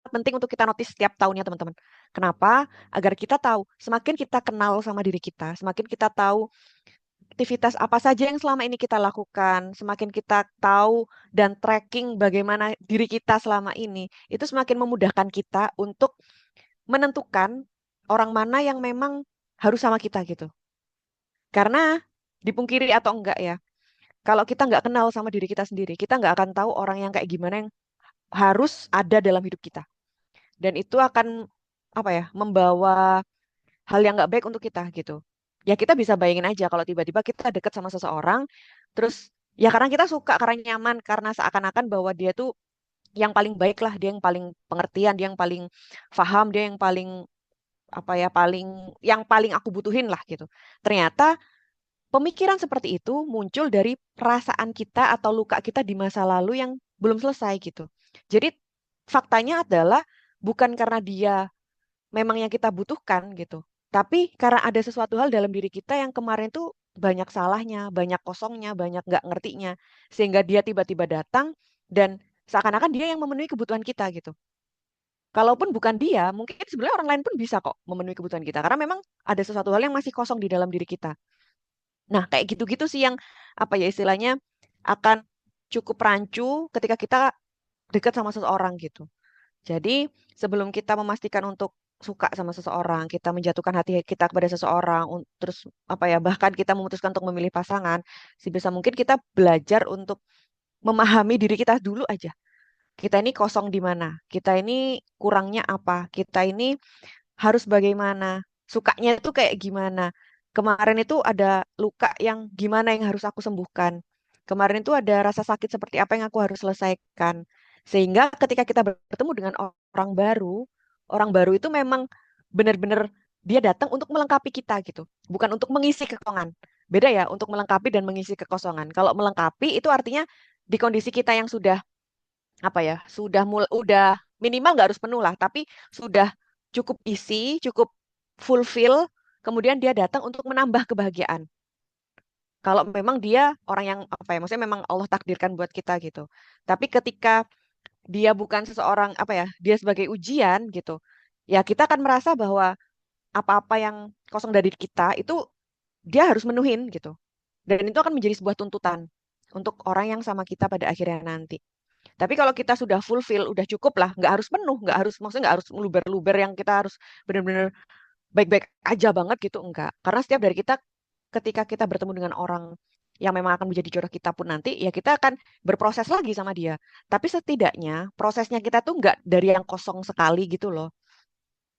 penting untuk kita notice setiap tahunnya, teman-teman. Kenapa? Agar kita tahu, semakin kita kenal sama diri kita, semakin kita tahu aktivitas apa saja yang selama ini kita lakukan, semakin kita tahu dan tracking bagaimana diri kita selama ini, itu semakin memudahkan kita untuk menentukan orang mana yang memang harus sama kita gitu. Karena dipungkiri atau enggak ya, kalau kita nggak kenal sama diri kita sendiri, kita nggak akan tahu orang yang kayak gimana yang harus ada dalam hidup kita. Dan itu akan apa ya, membawa hal yang nggak baik untuk kita gitu. Ya kita bisa bayangin aja kalau tiba-tiba kita deket sama seseorang, terus ya karena kita suka, karena nyaman, karena seakan-akan bahwa dia tuh yang paling baik lah, dia yang paling pengertian, dia yang paling paham, dia yang paling apa ya, yang paling aku butuhin lah gitu. Ternyata pemikiran seperti itu muncul dari perasaan kita atau luka kita di masa lalu yang belum selesai gitu. Jadi faktanya adalah bukan karena dia memang yang kita butuhkan gitu. Tapi karena ada sesuatu hal dalam diri kita yang kemarin tuh banyak salahnya, banyak kosongnya, banyak nggak ngertinya. Sehingga dia tiba-tiba datang dan seakan-akan dia yang memenuhi kebutuhan kita gitu. Kalaupun bukan dia, mungkin sebenarnya orang lain pun bisa kok memenuhi kebutuhan kita. Karena memang ada sesuatu hal yang masih kosong di dalam diri kita. Nah, kayak gitu-gitu sih yang apa ya istilahnya akan cukup rancu ketika kita dekat sama seseorang gitu. Jadi, sebelum kita memastikan untuk suka sama seseorang, kita menjatuhkan hati kita kepada seseorang, terus apa ya, bahkan kita memutuskan untuk memilih pasangan, sebisa mungkin kita belajar untuk memahami diri kita dulu aja. Kita ini kosong di mana? Kita ini kurangnya apa? Kita ini harus bagaimana? Sukanya itu kayak gimana? Kemarin itu ada luka yang gimana yang harus aku sembuhkan. Kemarin itu ada rasa sakit seperti apa yang aku harus selesaikan. Sehingga ketika kita bertemu dengan orang baru itu memang benar-benar dia datang untuk melengkapi kita gitu, bukan untuk mengisi kekosongan. Beda ya, untuk melengkapi dan mengisi kekosongan. Kalau melengkapi itu artinya di kondisi kita yang sudah apa ya, udah minimal nggak harus penuh lah, tapi sudah cukup isi, cukup fulfill, kemudian dia datang untuk menambah kebahagiaan. Kalau memang dia orang yang apa ya, maksudnya memang Allah takdirkan buat kita gitu. Tapi ketika dia bukan seseorang apa ya, dia sebagai ujian gitu, ya kita akan merasa bahwa apa-apa yang kosong dari kita itu dia harus menuhin gitu. Dan itu akan menjadi sebuah tuntutan untuk orang yang sama kita pada akhirnya nanti. Tapi kalau kita sudah fulfill, udah cukup lah, nggak harus penuh, nggak harus, maksudnya nggak harus meluber-luber yang kita harus benar-benar baik-baik aja banget gitu, enggak. Karena setiap dari kita, ketika kita bertemu dengan orang yang memang akan menjadi jodoh kita pun nanti, ya kita akan berproses lagi sama dia. Tapi setidaknya prosesnya kita tuh nggak dari yang kosong sekali gitu loh.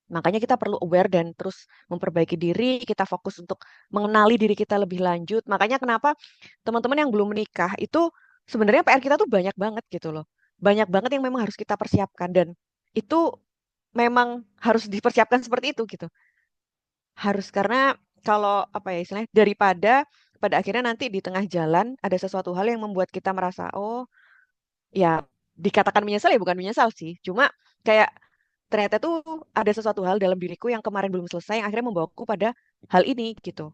Makanya kita perlu aware dan terus memperbaiki diri, kita fokus untuk mengenali diri kita lebih lanjut. Makanya kenapa teman-teman yang belum menikah itu sebenarnya PR kita tuh banyak banget gitu loh. Banyak banget yang memang harus kita persiapkan, dan itu memang harus dipersiapkan seperti itu gitu. Harus, karena kalau apa ya istilahnya, daripada pada akhirnya nanti di tengah jalan ada sesuatu hal yang membuat kita merasa, oh ya, dikatakan menyesal ya bukan menyesal sih. Cuma kayak ternyata tuh ada sesuatu hal dalam diriku yang kemarin belum selesai yang akhirnya membawaku pada hal ini gitu.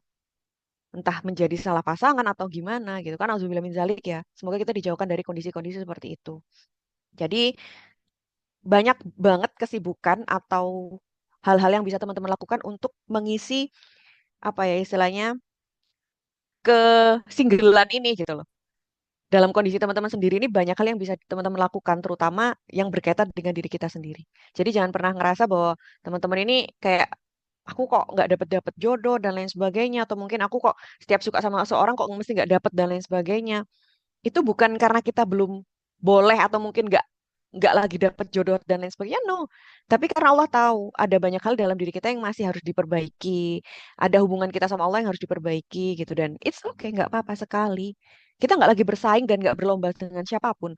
Entah menjadi salah pasangan atau gimana gitu kan. Auzubillah min zalik ya. Semoga kita dijauhkan dari kondisi-kondisi seperti itu. Jadi banyak banget kesibukan atau hal-hal yang bisa teman-teman lakukan untuk mengisi apa ya istilahnya kesinggelan ini gitu loh. Dalam kondisi teman-teman sendiri ini banyak hal yang bisa teman-teman lakukan, terutama yang berkaitan dengan diri kita sendiri. Jadi jangan pernah ngerasa bahwa teman-teman ini kayak aku kok nggak dapet dapet jodoh dan lain sebagainya, atau mungkin aku kok setiap suka sama seorang kok mesti nggak dapet dan lain sebagainya. Itu bukan karena kita belum boleh atau mungkin nggak lagi dapet jodoh dan lain sebagainya, no. Tapi karena Allah tahu ada banyak hal dalam diri kita yang masih harus diperbaiki, ada hubungan kita sama Allah yang harus diperbaiki gitu, dan it's okay, nggak apa-apa sekali. Kita nggak lagi bersaing dan nggak berlomba dengan siapapun.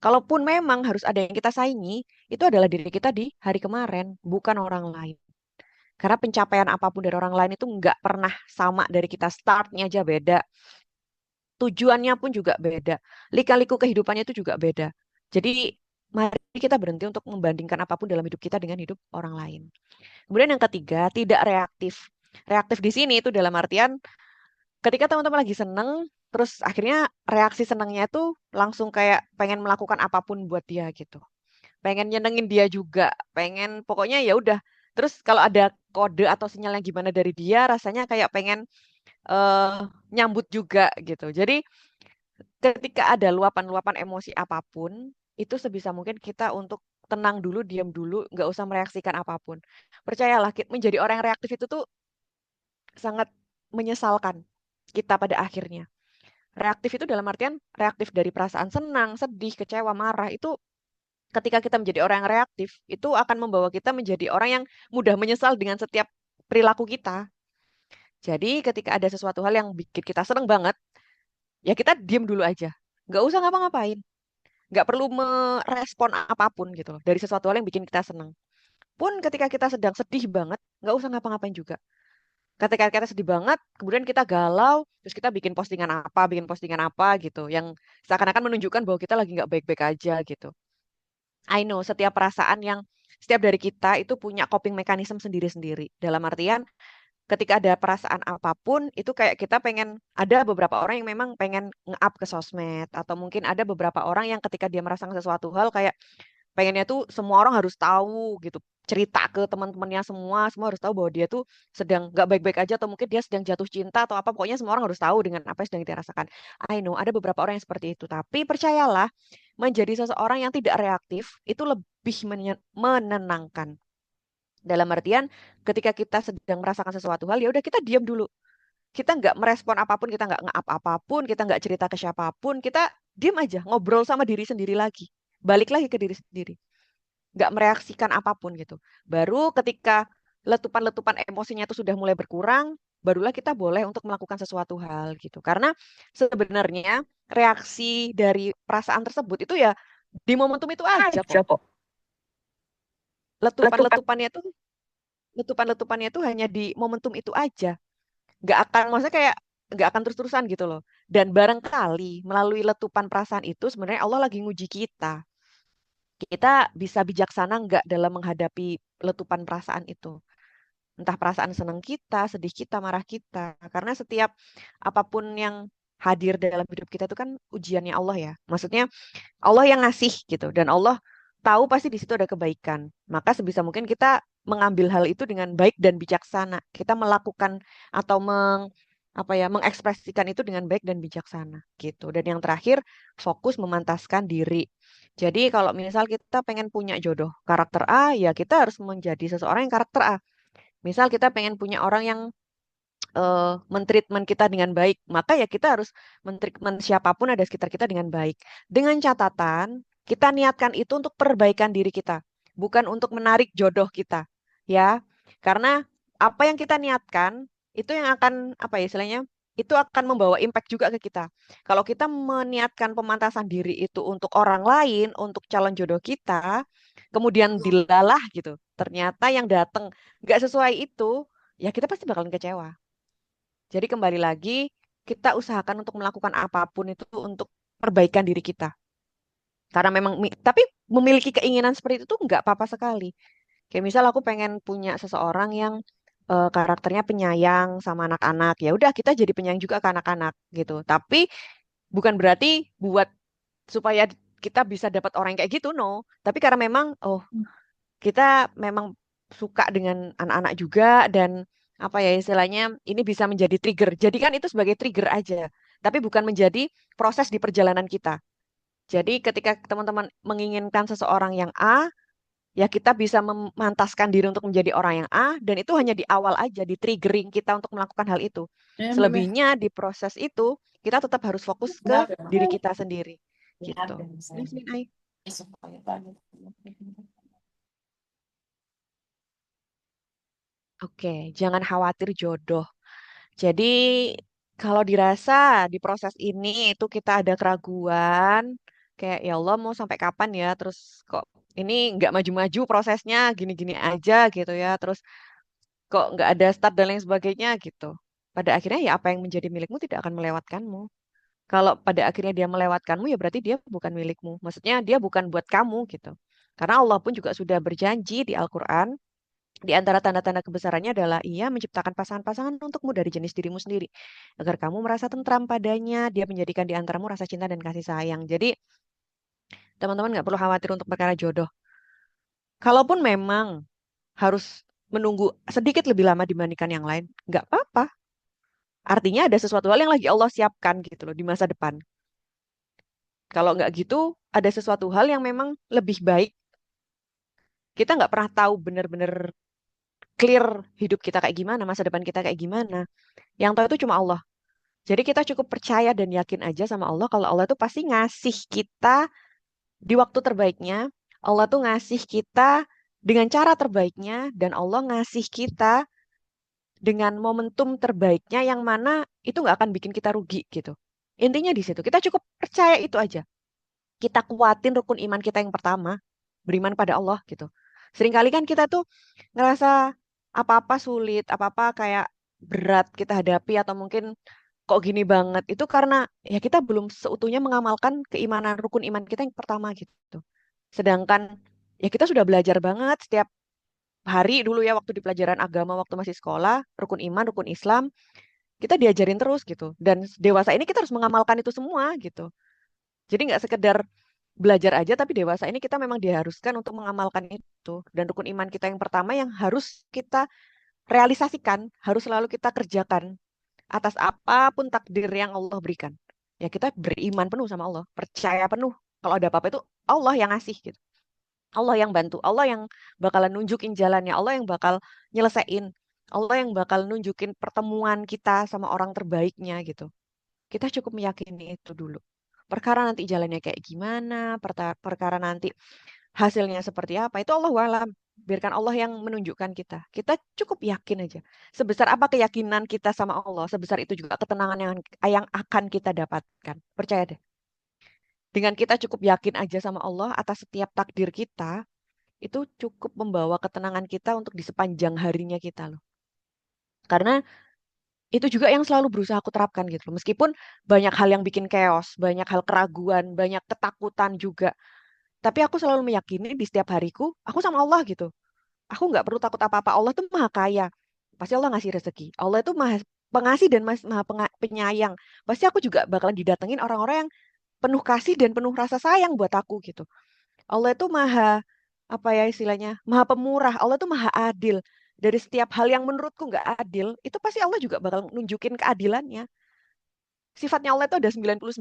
Kalaupun memang harus ada yang kita saingi, itu adalah diri kita di hari kemarin, bukan orang lain. Karena pencapaian apapun dari orang lain itu nggak pernah sama dari kita. Startnya aja beda, tujuannya pun juga beda, lika-liku kehidupannya itu juga beda. Jadi mari kita berhenti untuk membandingkan apapun dalam hidup kita dengan hidup orang lain. Kemudian yang ketiga, tidak reaktif. Reaktif di sini itu dalam artian ketika teman-teman lagi seneng, terus akhirnya reaksi senengnya itu langsung kayak pengen melakukan apapun buat dia gitu. Pengen nyenengin dia juga, pengen pokoknya ya udah. Terus kalau ada kode atau sinyal yang gimana dari dia, rasanya kayak pengen eh, nyambut juga gitu. Jadi ketika ada luapan-luapan emosi apapun, itu sebisa mungkin kita untuk tenang dulu, diam dulu, nggak usah mereaksikan apapun. Percayalah, menjadi orang yang reaktif itu tuh sangat menyesalkan kita pada akhirnya. Reaktif itu dalam artian reaktif dari perasaan senang, sedih, kecewa, marah. Itu ketika kita menjadi orang yang reaktif, itu akan membawa kita menjadi orang yang mudah menyesal dengan setiap perilaku kita. Jadi ketika ada sesuatu hal yang bikin kita seneng banget, ya kita diem dulu aja. Nggak usah ngapa-ngapain. Nggak perlu merespon apapun gitu loh dari sesuatu hal yang bikin kita seneng. Pun ketika kita sedang sedih banget, nggak usah ngapa-ngapain juga. Ketika kita sedih banget, kemudian kita galau, terus kita bikin postingan apa gitu, yang seakan-akan menunjukkan bahwa kita lagi nggak baik-baik aja gitu. I know setiap perasaan yang setiap dari kita itu punya coping mechanism sendiri-sendiri. Dalam artian ketika ada perasaan apapun itu kayak kita pengen ada beberapa orang yang memang pengen nge-up ke sosmed atau mungkin ada beberapa orang yang ketika dia merasakan sesuatu hal kayak pengennya tuh semua orang harus tahu gitu, cerita ke teman-temannya semua semua harus tahu bahwa dia tuh sedang nggak baik-baik aja atau mungkin dia sedang jatuh cinta atau apa, pokoknya semua orang harus tahu dengan apa yang sedang dia rasakan. I know ada beberapa orang yang seperti itu, tapi percayalah menjadi seseorang yang tidak reaktif itu lebih menenangkan. Dalam artian ketika kita sedang merasakan sesuatu hal ya udah kita diam dulu, kita nggak merespon apapun, kita nggak nge-up apapun, kita nggak cerita ke siapapun, kita diam aja ngobrol sama diri sendiri lagi, balik lagi ke diri sendiri, nggak mereaksikan apapun gitu. Baru ketika letupan-letupan emosinya itu sudah mulai berkurang, barulah kita boleh untuk melakukan sesuatu hal gitu. Karena sebenarnya reaksi dari perasaan tersebut itu ya di momentum itu aja kok. Aja kok. Letupan. Letupan-letupannya itu hanya di momentum itu aja. Nggak akan, maksudnya kayak nggak akan terus-terusan gitu loh. Dan barangkali melalui letupan perasaan itu sebenarnya Allah lagi nguji kita. Kita bisa bijaksana nggak dalam menghadapi letupan perasaan itu. Entah perasaan senang kita, sedih kita, marah kita. Karena setiap apapun yang hadir dalam hidup kita itu kan ujiannya Allah ya. Maksudnya Allah yang ngasih gitu, dan Allah tahu pasti di situ ada kebaikan. Maka sebisa mungkin kita mengambil hal itu dengan baik dan bijaksana. Kita melakukan atau apa ya, mengekspresikan itu dengan baik dan bijaksana gitu. Dan yang terakhir, fokus memantaskan diri. Jadi kalau misal kita pengen punya jodoh karakter A, ya kita harus menjadi seseorang yang karakter A. Misal kita pengen punya orang yang mentreatment kita dengan baik, maka ya kita harus mentreatment siapapun ada di sekitar kita dengan baik. Dengan catatan, kita niatkan itu untuk perbaikan diri kita, bukan untuk menarik jodoh kita. Ya, karena apa yang kita niatkan, itu yang akan, apa ya istilahnya, itu akan membawa impact juga ke kita. Kalau kita meniatkan pemantasan diri itu untuk orang lain, untuk calon jodoh kita, kemudian dilalah gitu, ternyata yang datang nggak sesuai itu, ya kita pasti bakalan kecewa. Jadi kembali lagi, kita usahakan untuk melakukan apapun itu untuk perbaikan diri kita. Karena memang, tapi memiliki keinginan seperti itu tuh nggak apa-apa sekali. Kayak misal aku pengen punya seseorang yang karakternya penyayang sama anak-anak. Ya udah kita jadi penyayang juga ke anak-anak gitu. Tapi bukan berarti buat supaya kita bisa dapat orang yang kayak gitu, no. Tapi karena memang, oh kita memang suka dengan anak-anak juga dan apa ya istilahnya ini bisa menjadi trigger. Jadi kan itu sebagai trigger aja, tapi bukan menjadi proses di perjalanan kita. Jadi ketika teman-teman menginginkan seseorang yang A, ya kita bisa memantaskan diri untuk menjadi orang yang A dan itu hanya di awal aja, di triggering kita untuk melakukan hal itu. Selebihnya di proses itu kita tetap harus fokus ke diri kita sendiri gitu. Yes, Min Ai. Oke, jangan khawatir jodoh. Jadi kalau dirasa di proses ini itu kita ada keraguan, kayak ya Allah mau sampai kapan ya, terus kok ini nggak maju-maju prosesnya, gini-gini aja gitu ya. Terus kok nggak ada start dan lain sebagainya gitu. Pada akhirnya ya apa yang menjadi milikmu tidak akan melewatkanmu. Kalau pada akhirnya dia melewatkanmu ya berarti dia bukan milikmu. Maksudnya dia bukan buat kamu gitu. Karena Allah pun juga sudah berjanji di Al-Quran, di antara tanda-tanda kebesarannya adalah ia menciptakan pasangan-pasangan untukmu dari jenis dirimu sendiri. Agar kamu merasa tentram padanya, dia menjadikan di antaramu rasa cinta dan kasih sayang. Jadi teman-teman nggak perlu khawatir untuk perkara jodoh. Kalaupun memang harus menunggu sedikit lebih lama dibandingkan yang lain, nggak apa-apa. Artinya ada sesuatu hal yang lagi Allah siapkan gitu loh di masa depan. Kalau nggak gitu, ada sesuatu hal yang memang lebih baik. Kita nggak pernah tahu benar-benar clear hidup kita kayak gimana, masa depan kita kayak gimana. Yang tahu itu cuma Allah. Jadi kita cukup percaya dan yakin aja sama Allah kalau Allah tuh pasti ngasih kita di waktu terbaiknya. Allah tuh ngasih kita dengan cara terbaiknya dan Allah ngasih kita dengan momentum terbaiknya yang mana itu nggak akan bikin kita rugi gitu. Intinya di situ. Kita cukup percaya itu aja. Kita kuatin rukun iman kita yang pertama, beriman pada Allah gitu. Seringkali kan kita tuh ngerasa apa-apa sulit, apa-apa kayak berat kita hadapi atau mungkin kok gini banget. Itu karena ya kita belum seutuhnya mengamalkan keimanan rukun iman kita yang pertama gitu. Sedangkan ya kita sudah belajar banget setiap hari dulu ya waktu di pelajaran agama waktu masih sekolah, rukun iman, rukun Islam, kita diajarin terus gitu. Dan dewasa ini kita harus mengamalkan itu semua gitu. Jadi nggak sekedar belajar aja, tapi dewasa ini kita memang diharuskan untuk mengamalkan itu. Dan rukun iman kita yang pertama yang harus kita realisasikan, harus selalu kita kerjakan atas apapun takdir yang Allah berikan. Ya kita beriman penuh sama Allah, percaya penuh. Kalau ada apa-apa itu Allah yang ngasih gitu. Allah yang bantu, Allah yang bakalan nunjukin jalannya, Allah yang bakal nyelesain, Allah yang bakal nunjukin pertemuan kita sama orang terbaiknya gitu. Kita cukup meyakini itu dulu. Perkara nanti jalannya kayak gimana, perkara nanti hasilnya seperti apa, itu Allah alam. Biarkan Allah yang menunjukkan kita. Kita cukup yakin aja. Sebesar apa keyakinan kita sama Allah, sebesar itu juga ketenangan yang akan kita dapatkan. Percaya deh. Dengan kita cukup yakin aja sama Allah atas setiap takdir kita, itu cukup membawa ketenangan kita untuk di sepanjang harinya kita loh. Karena itu juga yang selalu berusaha aku terapkan gitu loh. Meskipun banyak hal yang bikin chaos, banyak hal keraguan, banyak ketakutan juga. Tapi aku selalu meyakini di setiap hariku, aku sama Allah gitu. Aku nggak perlu takut apa-apa. Allah tuh maha kaya. Pasti Allah ngasih rezeki. Allah itu maha pengasih dan maha penyayang. Pasti aku juga bakalan didatengin orang-orang yang penuh kasih dan penuh rasa sayang buat aku gitu. Allah itu maha, apa ya istilahnya, maha pemurah. Allah itu maha adil. Dari setiap hal yang menurutku nggak adil, itu pasti Allah juga bakal nunjukin keadilannya. Sifatnya Allah itu ada 99.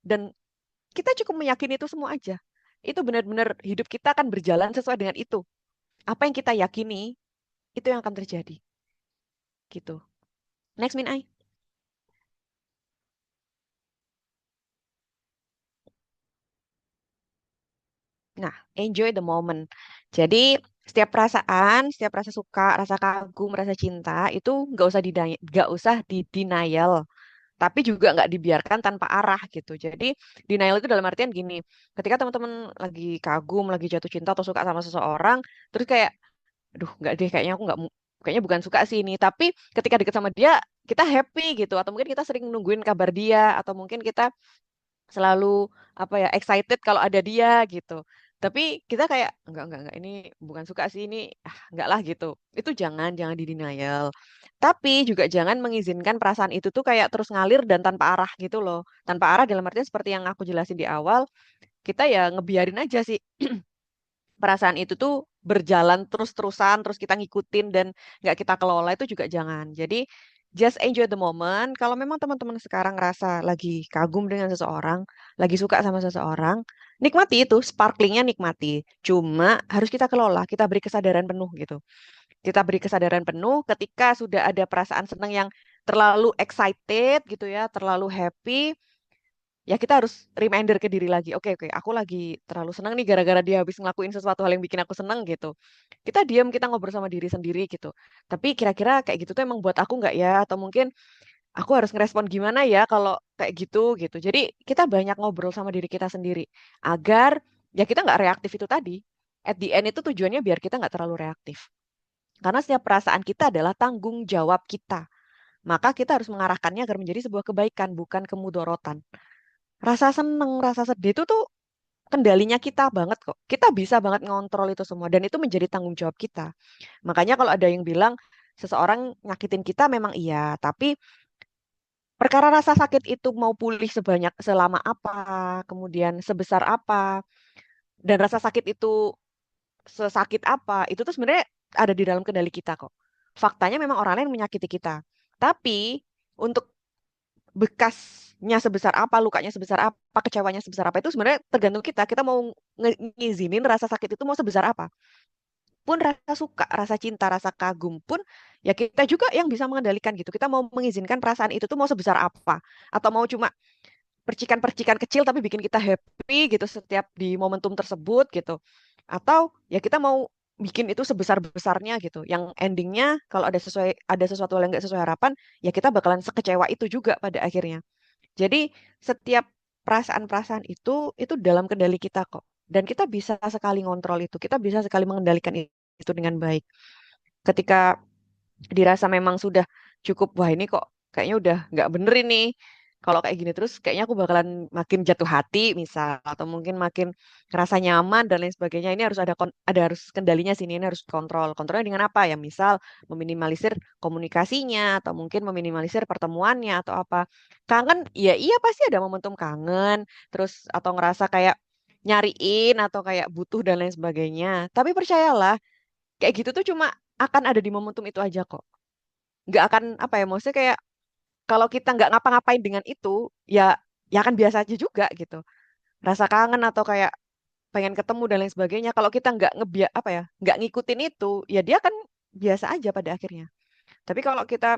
Dan kita cukup meyakini itu semua aja. Itu benar-benar hidup kita akan berjalan sesuai dengan itu. Apa yang kita yakini, itu yang akan terjadi. Gitu. Next, Min Ai. Nah, enjoy the moment. Jadi, setiap rasa suka, rasa kagum, rasa cinta, itu nggak usah di denial. Tapi juga nggak dibiarkan tanpa arah gitu. Jadi denial itu dalam artian gini, ketika teman-teman lagi kagum, lagi jatuh cinta atau suka sama seseorang, terus kayak, aduh nggak deh, kayaknya aku nggak, kayaknya bukan suka sih ini. Tapi ketika deket sama dia, kita happy gitu, atau mungkin kita sering nungguin kabar dia, atau mungkin kita selalu apa ya excited kalau ada dia gitu. Tapi kita kayak enggak ini bukan suka sih ini enggak lah gitu. Itu jangan di denial. Tapi juga jangan mengizinkan perasaan itu tuh kayak terus ngalir dan tanpa arah gitu loh. Tanpa arah dalam artian seperti yang aku jelasin di awal, kita ya ngebiarin aja sih perasaan itu tuh berjalan terus-terusan, terus kita ngikutin dan nggak kita kelola itu juga jangan. Jadi just enjoy the moment. Kalau memang teman-teman sekarang ngerasa lagi kagum dengan seseorang, lagi suka sama seseorang, nikmati itu, sparklingnya nikmati. Cuma harus kita kelola, kita beri kesadaran penuh gitu. Kita beri kesadaran penuh ketika sudah ada perasaan senang yang terlalu excited gitu ya, terlalu happy, ya kita harus reminder ke diri lagi. Oke, oke, aku lagi terlalu senang nih gara-gara dia habis ngelakuin sesuatu hal yang bikin aku senang gitu. Kita diam, kita ngobrol sama diri sendiri gitu. Tapi kira-kira kayak gitu tuh emang buat aku nggak ya? Atau mungkin aku harus ngerespon gimana ya kalau kayak gitu gitu. Jadi kita banyak ngobrol sama diri kita sendiri agar ya kita nggak reaktif itu tadi. At the end itu tujuannya biar kita nggak terlalu reaktif Karena setiap perasaan kita adalah tanggung jawab kita. Maka kita harus mengarahkannya agar menjadi sebuah kebaikan, bukan kemudorotan. Rasa seneng, rasa sedih itu tuh kendalinya kita banget kok. Kita bisa banget ngontrol itu semua dan itu menjadi tanggung jawab kita. Makanya kalau ada yang bilang seseorang nyakitin kita memang iya, tapi perkara rasa sakit itu mau pulih sebanyak selama apa, kemudian sebesar apa, dan rasa sakit itu sesakit apa, itu tuh sebenarnya ada di dalam kendali kita kok. Faktanya memang orang lain menyakiti kita. Tapi untuk bekasnya sebesar apa, lukanya sebesar apa, kecewanya sebesar apa itu sebenarnya tergantung kita. Kita mau ngizinin rasa sakit itu mau sebesar apa. Pun rasa suka, rasa cinta, rasa kagum pun ya kita juga yang bisa mengendalikan gitu. Kita mau mengizinkan perasaan itu tuh mau sebesar apa atau mau cuma percikan-percikan kecil tapi bikin kita happy gitu setiap di momentum tersebut gitu. Atau ya kita mau bikin itu sebesar-besarnya gitu. Yang endingnya kalau ada sesuatu yang nggak sesuai harapan, ya kita bakalan sekecewa itu juga pada akhirnya. Jadi setiap perasaan-perasaan itu dalam kendali kita kok. Dan kita bisa sekali ngontrol itu, kita bisa sekali mengendalikan itu dengan baik. Ketika dirasa memang sudah cukup, wah ini kok kayaknya udah nggak bener ini. Kalau kayak gini terus kayaknya aku bakalan makin jatuh hati misal atau mungkin makin ngerasa nyaman dan lain sebagainya. Ini harus ada harus kendalinya sini, ini harus kontrol. Kontrolnya dengan apa ya? Misal meminimalisir komunikasinya atau mungkin meminimalisir pertemuannya atau apa. Kangen, ya iya pasti ada momentum kangen, terus atau ngerasa kayak nyariin atau kayak butuh dan lain sebagainya. Tapi percayalah, kayak gitu tuh cuma akan ada di momentum itu aja kok. Nggak akan apa ya, maksudnya kayak kalau kita nggak ngapa-ngapain dengan itu, ya ya akan biasa aja juga gitu. Rasa kangen atau kayak pengen ketemu dan lain sebagainya. Kalau kita nggak apa ya, nggak ngikutin itu, ya dia kan biasa aja pada akhirnya. Tapi kalau kita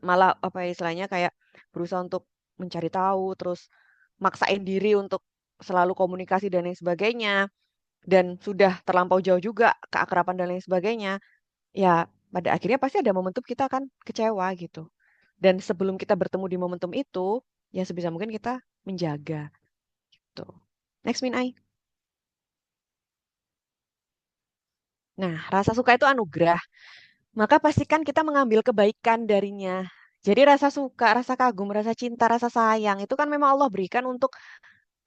malah apa ya, istilahnya kayak berusaha untuk mencari tahu, terus maksain diri untuk selalu komunikasi dan lain sebagainya, dan sudah terlampau jauh juga keakraban dan lain sebagainya, ya pada akhirnya pasti ada momentum kita akan kecewa gitu. Dan sebelum kita bertemu di momentum itu, ya sebisa mungkin kita menjaga gitu. Next, Min Ai. Nah, rasa suka itu anugerah. Maka pastikan kita mengambil kebaikan darinya. Jadi rasa suka, rasa kagum, rasa cinta, rasa sayang itu kan memang Allah berikan untuk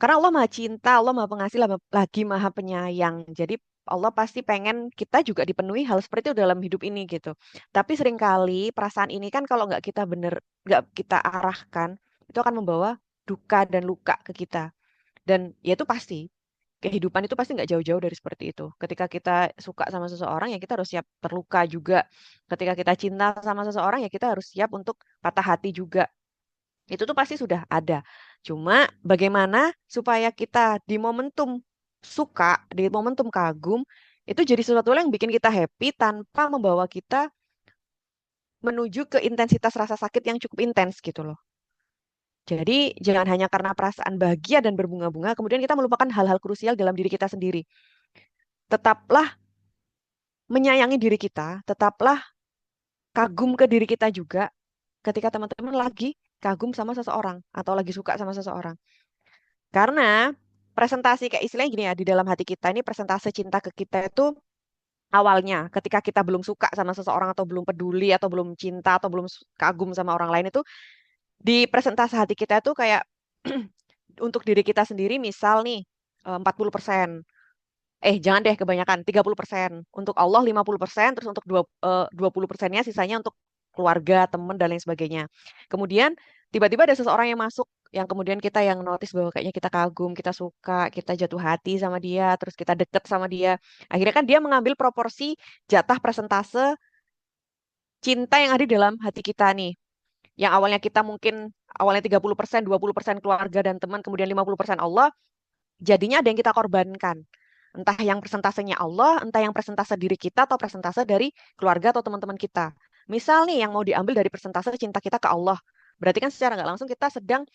karena Allah Maha Cinta, Allah Maha Pengasih, lagi Maha Penyayang. Jadi Allah pasti pengen kita juga dipenuhi hal seperti itu dalam hidup ini gitu. Tapi seringkali perasaan ini kan kalau nggak kita arahkan, itu akan membawa duka dan luka ke kita. Dan ya itu pasti, kehidupan itu pasti nggak jauh-jauh dari seperti itu. Ketika kita suka sama seseorang, ya kita harus siap terluka juga. Ketika kita cinta sama seseorang, ya kita harus siap untuk patah hati juga. Itu tuh pasti sudah ada. Cuma bagaimana supaya kita di momentum suka, di momentum kagum, itu jadi sesuatu yang bikin kita happy tanpa membawa kita menuju ke intensitas rasa sakit yang cukup intens gitu loh. Jadi jangan hanya karena perasaan bahagia dan berbunga-bunga, kemudian kita melupakan hal-hal krusial dalam diri kita sendiri. Tetaplah menyayangi diri kita, tetaplah kagum ke diri kita juga ketika teman-teman lagi kagum sama seseorang atau lagi suka sama seseorang. Karena presentasi kayak istilahnya gini ya, di dalam hati kita ini presentase cinta ke kita itu awalnya ketika kita belum suka sama seseorang atau belum peduli atau belum cinta atau belum kagum sama orang lain itu di presentase hati kita itu kayak untuk diri kita sendiri misal nih 40%. Jangan deh kebanyakan, 30%. Untuk Allah 50%, terus untuk 20%-nya sisanya untuk keluarga, teman, dan lain sebagainya. Kemudian tiba-tiba ada seseorang yang masuk, yang kemudian kita yang notice bahwa kayaknya kita kagum, kita suka, kita jatuh hati sama dia, terus kita deket sama dia. Akhirnya kan dia mengambil proporsi jatah persentase cinta yang ada di dalam hati kita nih. Yang awalnya kita mungkin awalnya 30%, 20% keluarga dan teman, kemudian 50% Allah, jadinya ada yang kita korbankan. Entah yang persentasenya Allah, entah yang persentase diri kita atau persentase dari keluarga atau teman-teman kita. Misal nih yang mau diambil dari persentase cinta kita ke Allah. Berarti kan secara nggak langsung kita sedang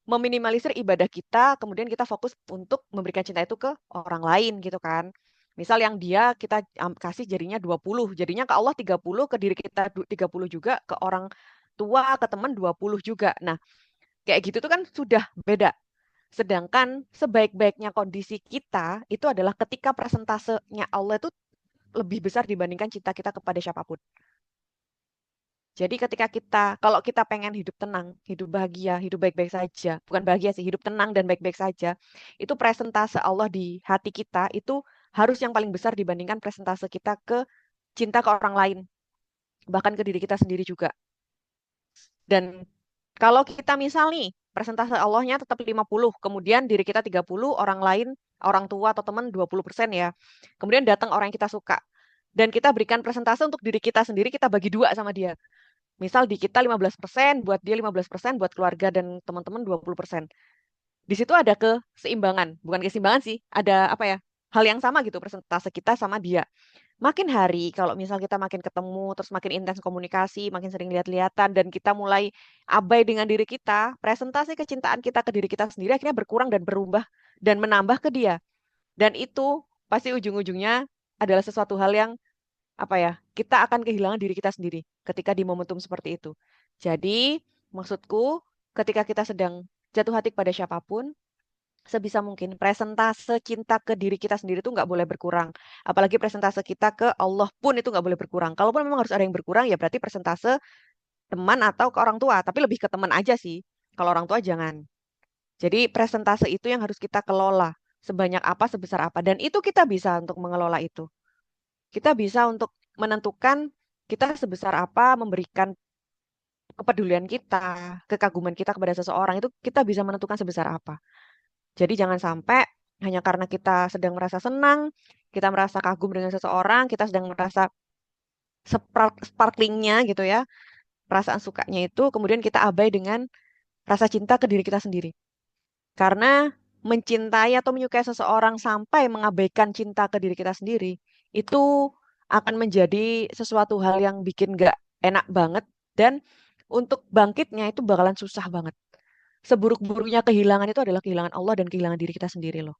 meminimalisir ibadah kita, kemudian kita fokus untuk memberikan cinta itu ke orang lain gitu kan. Misal yang dia kita kasih jadinya 20, jadinya ke Allah 30, ke diri kita 30 juga, ke orang tua, ke teman 20 juga. Nah, kayak gitu tuh kan sudah beda. Sedangkan sebaik-baiknya kondisi kita itu adalah ketika presentasenya Allah itu lebih besar dibandingkan cinta kita kepada siapapun. Jadi ketika kita, kalau kita pengen hidup tenang, hidup bahagia, hidup baik-baik saja, bukan bahagia sih, hidup tenang dan baik-baik saja, itu presentase Allah di hati kita itu harus yang paling besar dibandingkan presentase kita ke cinta ke orang lain, bahkan ke diri kita sendiri juga. Dan kalau kita misal nih, presentase Allahnya tetap 50, kemudian diri kita 30, orang lain, orang tua atau teman 20% ya. Kemudian datang orang yang kita suka. Dan kita berikan presentase untuk diri kita sendiri, kita bagi dua sama dia. Misal di kita 15%, buat dia 15%, buat keluarga dan teman-teman 20%. Di situ ada keseimbangan, bukan keseimbangan sih, ada apa ya? Hal yang sama gitu persentase kita sama dia. Makin hari kalau misal kita makin ketemu, terus makin intens komunikasi, makin sering lihat-lihatan dan kita mulai abai dengan diri kita, presentasi kecintaan kita ke diri kita sendiri akhirnya berkurang dan berubah dan menambah ke dia. Dan itu pasti ujung-ujungnya adalah sesuatu hal yang apa ya, kita akan kehilangan diri kita sendiri ketika di momentum seperti itu. Jadi, maksudku, ketika kita sedang jatuh hati kepada siapapun, sebisa mungkin presentase cinta ke diri kita sendiri itu nggak boleh berkurang. Apalagi presentase kita ke Allah pun itu nggak boleh berkurang. Kalaupun memang harus ada yang berkurang, ya berarti presentase teman atau ke orang tua. Tapi lebih ke teman aja sih. Kalau orang tua jangan. Jadi presentase itu yang harus kita kelola. Sebanyak apa, sebesar apa. Dan itu kita bisa untuk mengelola itu. Kita bisa untuk menentukan kita sebesar apa memberikan kepedulian kita, kekaguman kita kepada seseorang itu kita bisa menentukan sebesar apa. Jadi jangan sampai hanya karena kita sedang merasa senang, kita merasa kagum dengan seseorang, kita sedang merasa sparklingnya gitu ya, perasaan sukanya itu, kemudian kita abai dengan rasa cinta ke diri kita sendiri. Karena mencintai atau menyukai seseorang sampai mengabaikan cinta ke diri kita sendiri, itu akan menjadi sesuatu hal yang bikin gak enak banget dan untuk bangkitnya itu bakalan susah banget. Seburuk-buruknya kehilangan itu adalah kehilangan Allah dan kehilangan diri kita sendiri loh.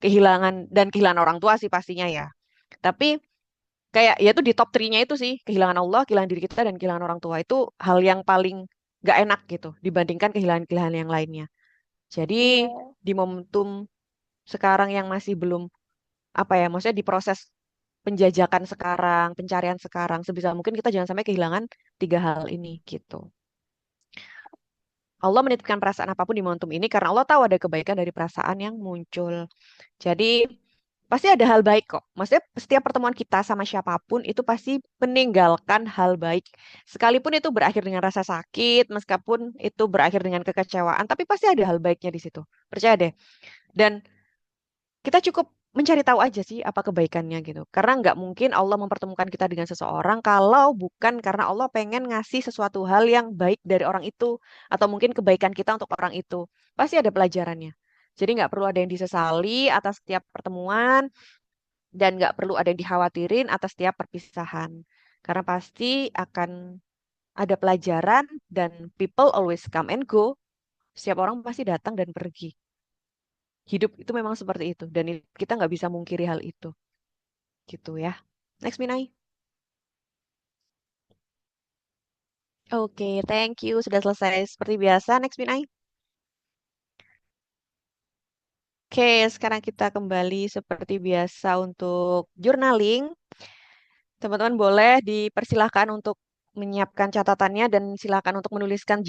Kehilangan dan kehilangan orang tua sih pastinya ya. Tapi kayak ya itu di top 3-nya itu sih, kehilangan Allah, kehilangan diri kita dan kehilangan orang tua itu hal yang paling gak enak gitu dibandingkan kehilangan-kehilangan yang lainnya. Jadi Iya. di momentum sekarang yang masih belum apa ya, maksudnya di proses penjajakan sekarang, pencarian sekarang, sebisa mungkin kita jangan sampai kehilangan tiga hal ini gitu. Allah menitipkan perasaan apapun di momentum ini karena Allah tahu ada kebaikan dari perasaan yang muncul. Jadi pasti ada hal baik kok. Maksudnya setiap pertemuan kita sama siapapun itu pasti meninggalkan hal baik. Sekalipun itu berakhir dengan rasa sakit, meskipun itu berakhir dengan kekecewaan, tapi pasti ada hal baiknya di situ. Percaya deh. Dan kita cukup mencari tahu aja sih apa kebaikannya gitu. Karena nggak mungkin Allah mempertemukan kita dengan seseorang kalau bukan karena Allah pengen ngasih sesuatu hal yang baik dari orang itu. Atau mungkin kebaikan kita untuk orang itu. Pasti ada pelajarannya. Jadi nggak perlu ada yang disesali atas setiap pertemuan dan nggak perlu ada yang dikhawatirin atas setiap perpisahan. Karena pasti akan ada pelajaran dan people always come and go. Setiap orang pasti datang dan pergi. Hidup itu memang seperti itu dan kita nggak bisa mungkiri hal itu gitu ya. Next Minai. Oke, thank you sudah selesai seperti biasa. Next Minai. Oke, sekarang kita kembali seperti biasa untuk journaling. Teman-teman boleh dipersilahkan untuk menyiapkan catatannya dan silakan untuk menuliskan